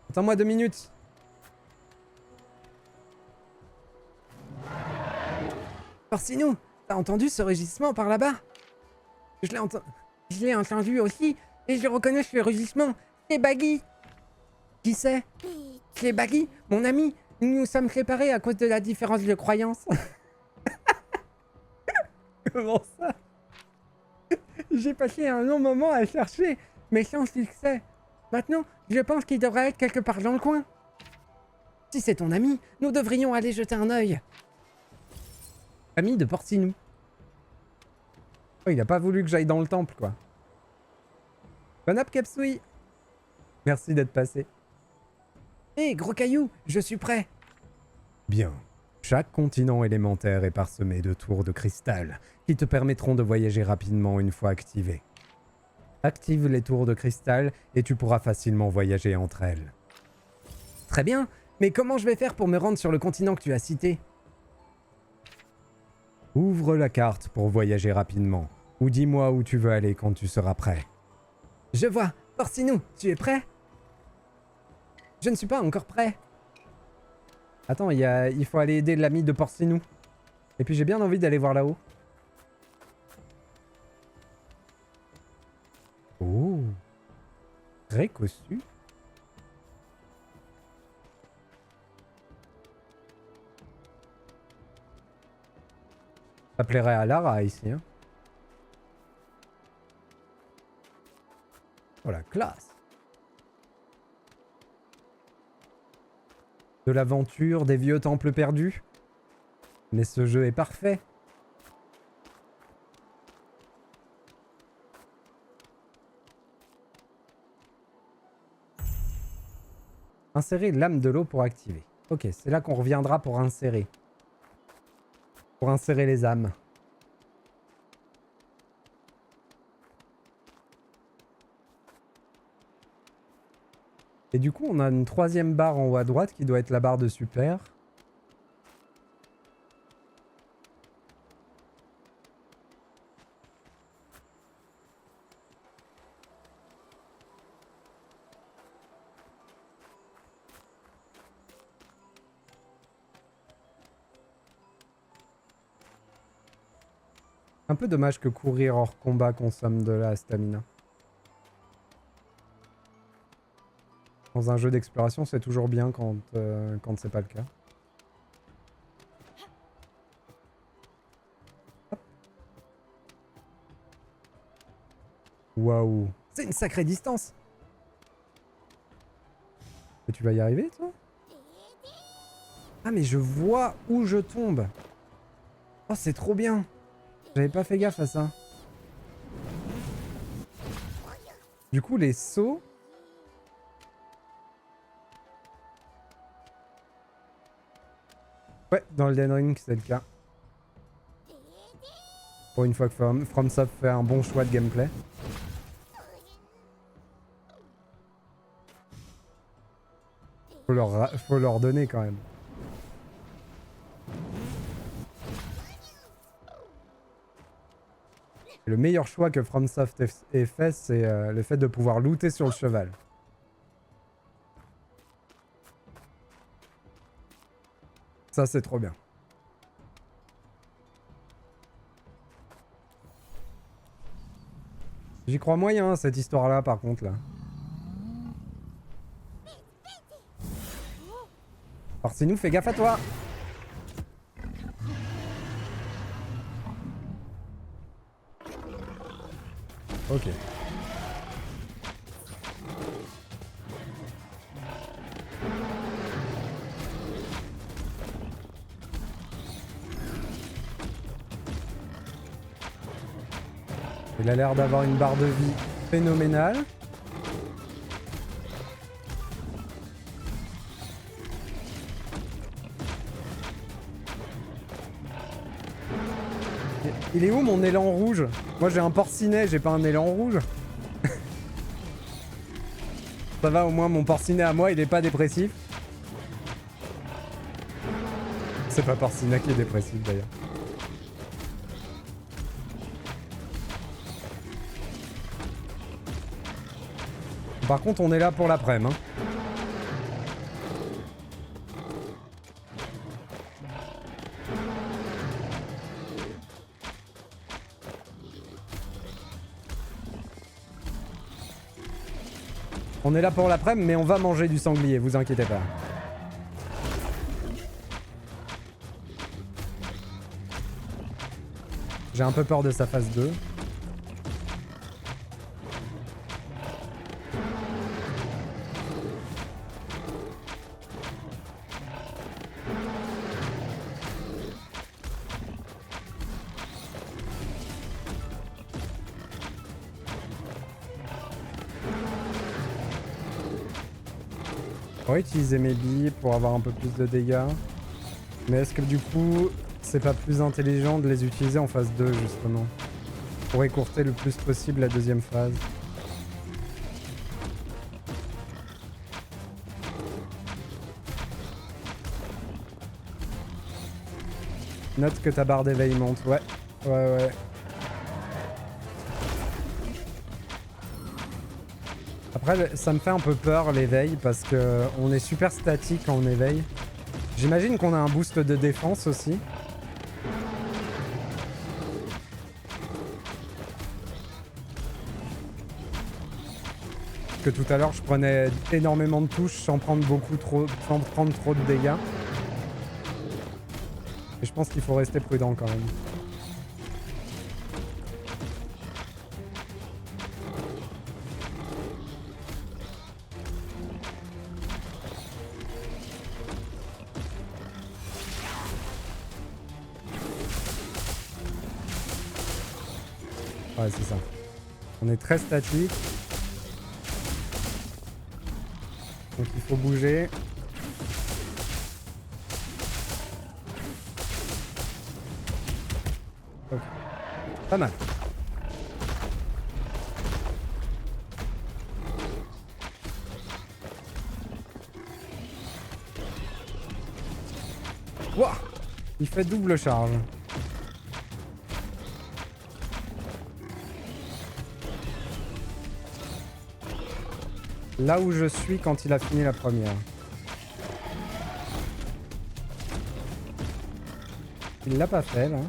Attends-moi 2 minutes. Porcinou, t'as entendu ce rugissement par là-bas? Je l'ai entendu. Je l'ai entendu aussi, et je reconnais ce rugissement. C'est Baggy. Qui c'est? C'est Baggy, mon ami. Nous nous sommes séparés à cause de la différence de croyance. Comment ça? J'ai passé un long moment à chercher, mais sans succès. Maintenant, je pense qu'il devrait être quelque part dans le coin. Si c'est ton ami, nous devrions aller jeter un œil. Ami de Porcinou. Oh, il a pas voulu que j'aille dans le temple, quoi. Bon app, Capsui. Merci d'être passé. Hé, gros caillou, je suis prêt. Bien. Chaque continent élémentaire est parsemé de tours de cristal qui te permettront de voyager rapidement une fois activés. Active les tours de cristal et tu pourras facilement voyager entre elles. Très bien, mais comment je vais faire pour me rendre sur le continent que tu as cité? Ouvre la carte pour voyager rapidement, ou dis-moi où tu veux aller quand tu seras prêt. Je vois. Porcinou, tu es prêt? Je ne suis pas encore prêt. Attends, il faut aller aider l'ami de Porcinou. Et puis j'ai bien envie d'aller voir là-haut. Oh. Très cossu. Ça plairait à Lara ici, hein. Oh la classe. De l'aventure, des vieux temples perdus. Mais ce jeu est parfait. Insérer l'âme de l'eau pour activer. Ok, c'est là qu'on reviendra pour insérer. Pour insérer les âmes. Et du coup, on a une troisième barre en haut à droite qui doit être la barre de super. Un peu dommage que courir hors combat consomme de la stamina. Dans un jeu d'exploration, c'est toujours bien quand c'est pas le cas. Waouh. C'est une sacrée distance. Et tu vas y arriver, toi? Ah, mais je vois où je tombe. Oh, c'est trop bien. J'avais pas fait gaffe à ça. Du coup, les sauts... Ouais, dans le Elden Ring, c'est le cas. Pour une fois que FromSoft fait un bon choix de gameplay. Faut leur donner quand même. Et le meilleur choix que FromSoft ait fait, c'est le fait de pouvoir looter sur le cheval. Ça, c'est trop bien. J'y crois moyen, cette histoire-là, par contre, là. Porcinou, fais gaffe à toi! Ok. Il a l'air d'avoir une barre de vie phénoménale. Il est où mon élan rouge? Moi j'ai un porcinet, j'ai pas un élan rouge. Ça va, au moins mon porcinet à moi il est pas dépressif. C'est pas porcinet qui est dépressif d'ailleurs. Par contre on est là pour l'après-midi, hein. On est là pour l'après-midi, mais on va manger du sanglier, vous inquiétez pas. J'ai un peu peur de sa phase 2. Je pourrais utiliser mes billes pour avoir un peu plus de dégâts. Mais est-ce que du coup, c'est pas plus intelligent de les utiliser en phase 2 justement? Pour écourter le plus possible la deuxième phase. Note que ta barre d'éveil monte, ouais. Ouais. Après, ça me fait un peu peur l'éveil parce que on est super statique quand on éveille. J'imagine qu'on a un boost de défense aussi. Que tout à l'heure je prenais énormément de touches sans prendre sans prendre trop de dégâts. Et je pense qu'il faut rester prudent quand même. Ouais, c'est ça. On est très statique. Donc il faut bouger. Ok. Pas mal. Wouah! Il fait double charge. Là où je suis quand il a fini la première. Il l'a pas fait là.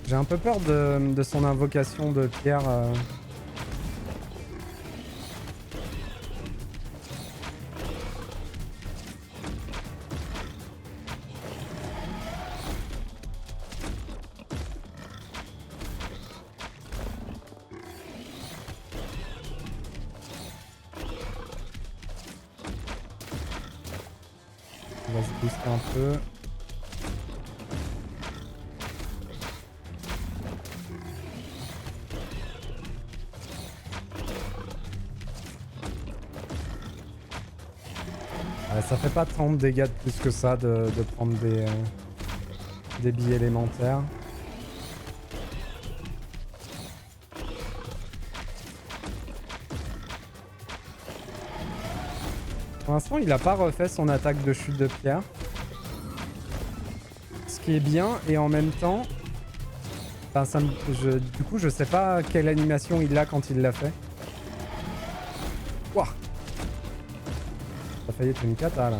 J'ai un peu peur de son invocation de pierre. On va se booster un peu. Ça fait pas tant de dégâts de plus que ça de prendre des billes élémentaires. Pour l'instant, il a pas refait son attaque de chute de pierre. Ce qui est bien, et en même temps... Enfin, du coup, je sais pas quelle animation il a quand il l'a fait. Wouah! Ça a failli être une cata là.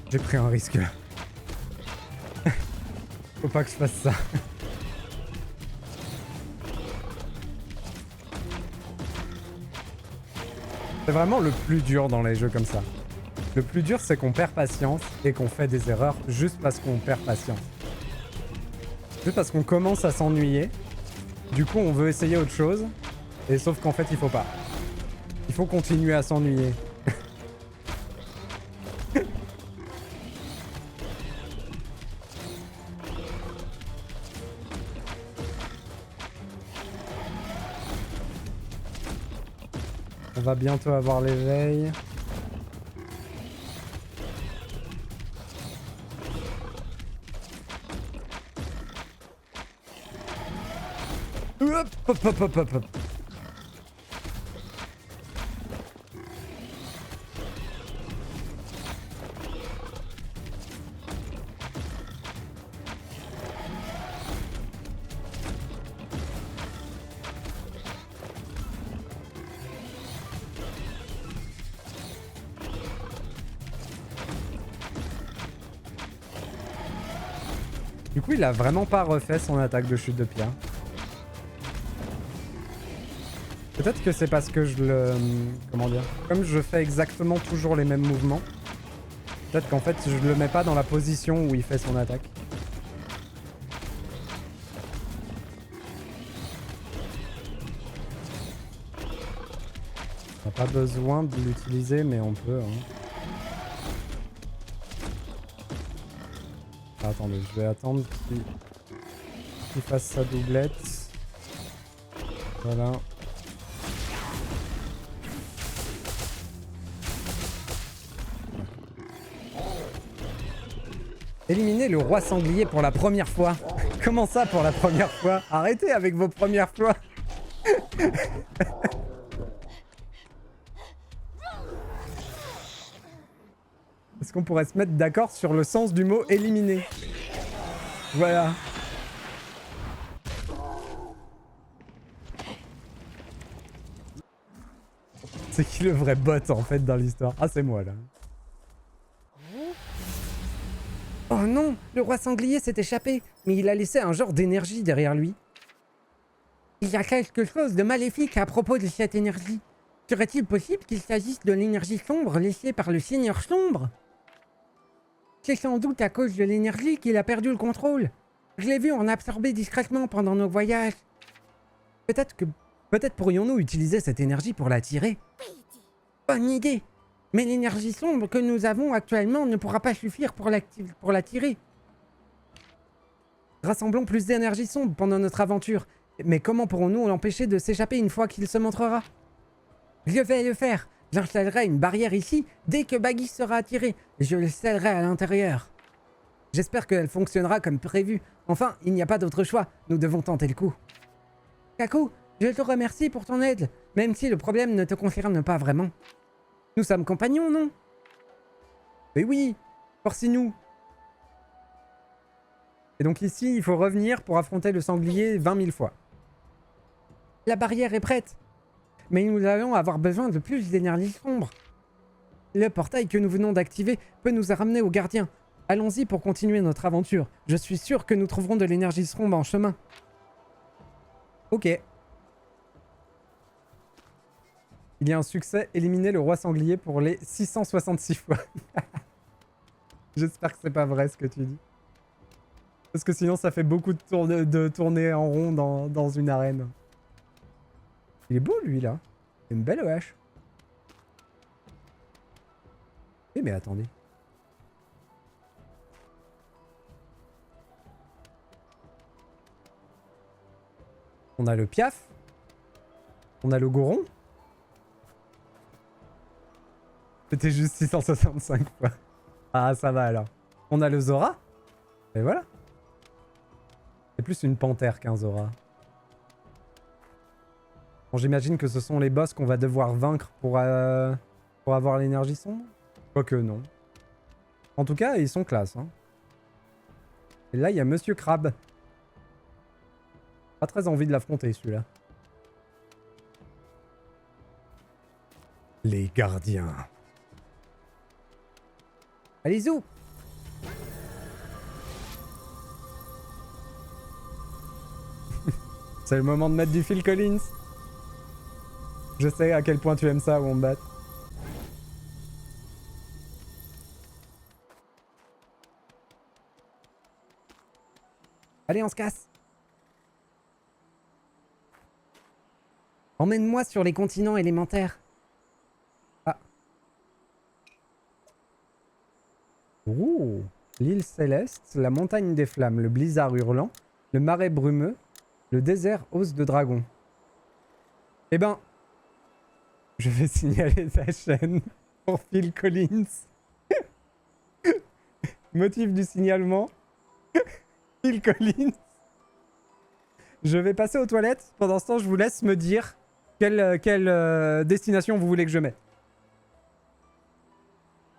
J'ai pris un risque. Faut pas que je fasse ça. C'est vraiment le plus dur dans les jeux comme ça. Le plus dur, c'est qu'on perd patience et qu'on fait des erreurs juste parce qu'on perd patience. Juste parce qu'on commence à s'ennuyer. Du coup, on veut essayer autre chose. Et sauf qu'en fait, il faut pas. Il faut continuer à s'ennuyer. On va bientôt avoir l'éveil. Hop, hop, hop, hop, hop. Du coup, il a vraiment pas refait son attaque de chute de pierre. Peut-être que c'est parce que je le... Comment dire? Comme je fais exactement toujours les mêmes mouvements, peut-être qu'en fait, je le mets pas dans la position où il fait son attaque. On n'a pas besoin de l'utiliser, mais on peut. Hein. Ah, attendez, je vais attendre qu'il fasse sa doublette. Voilà. Éliminer le roi sanglier pour la première fois. Comment ça pour la première fois? Arrêtez avec vos premières fois. Est-ce qu'on pourrait se mettre d'accord sur le sens du mot éliminer? Voilà. C'est qui le vrai bot en fait dans l'histoire? Ah, c'est moi là. Oh non, le roi sanglier s'est échappé, mais il a laissé un genre d'énergie derrière lui. Il y a quelque chose de maléfique à propos de cette énergie. Serait-il possible qu'il s'agisse de l'énergie sombre laissée par le Seigneur Sombre? C'est sans doute à cause de l'énergie qu'il a perdu le contrôle. Je l'ai vu en absorber discrètement pendant nos voyages. Peut-être pourrions-nous utiliser cette énergie pour l'attirer. Bonne idée. Mais l'énergie sombre que nous avons actuellement ne pourra pas suffire pour l'attirer. Rassemblons plus d'énergie sombre pendant notre aventure. Mais comment pourrons-nous l'empêcher de s'échapper une fois qu'il se montrera? Je vais le faire. J'installerai une barrière ici dès que Baggy sera attiré. Et je le scellerai à l'intérieur. J'espère qu'elle fonctionnera comme prévu. Enfin, il n'y a pas d'autre choix. Nous devons tenter le coup. Kaku, je te remercie pour ton aide, même si le problème ne te concerne pas vraiment. Nous sommes compagnons, non? Mais oui, forcez-nous. Et donc ici, il faut revenir pour affronter le sanglier 20 000 fois. La barrière est prête. Mais nous allons avoir besoin de plus d'énergie sombre. Le portail que nous venons d'activer peut nous ramener au gardien. Allons-y pour continuer notre aventure. Je suis sûr que nous trouverons de l'énergie sombre en chemin. Ok. Il y a un succès, éliminer le roi sanglier pour les 666 fois. J'espère que c'est pas vrai ce que tu dis. Parce que sinon ça fait beaucoup de tourner en rond dans une arène. Il est beau lui là. C'est une belle hache. Eh mais attendez. On a le Piaf. On a le Goron. C'était juste 665 fois. Ah, ça va alors. On a le Zora. Et voilà. C'est plus une panthère qu'un Zora. Bon, j'imagine que ce sont les boss qu'on va devoir vaincre pour avoir l'énergie sombre. Quoique non. En tout cas, ils sont classe. Hein. Et là, il y a Monsieur Crab. Pas très envie de l'affronter, celui-là. Les gardiens. Allez, zou! C'est le moment de mettre du Phil Collins. Je sais à quel point tu aimes ça, Wombat. Allez, on se casse. Emmène-moi sur les continents élémentaires. Ah. Ouh. L'île céleste, la montagne des flammes, le blizzard hurlant, le marais brumeux, le désert os de dragon. Eh ben, je vais signaler ta chaîne pour Phil Collins. Motif du signalement. Phil Collins. Je vais passer aux toilettes. Pendant ce temps, je vous laisse me dire quelle destination vous voulez que je mette.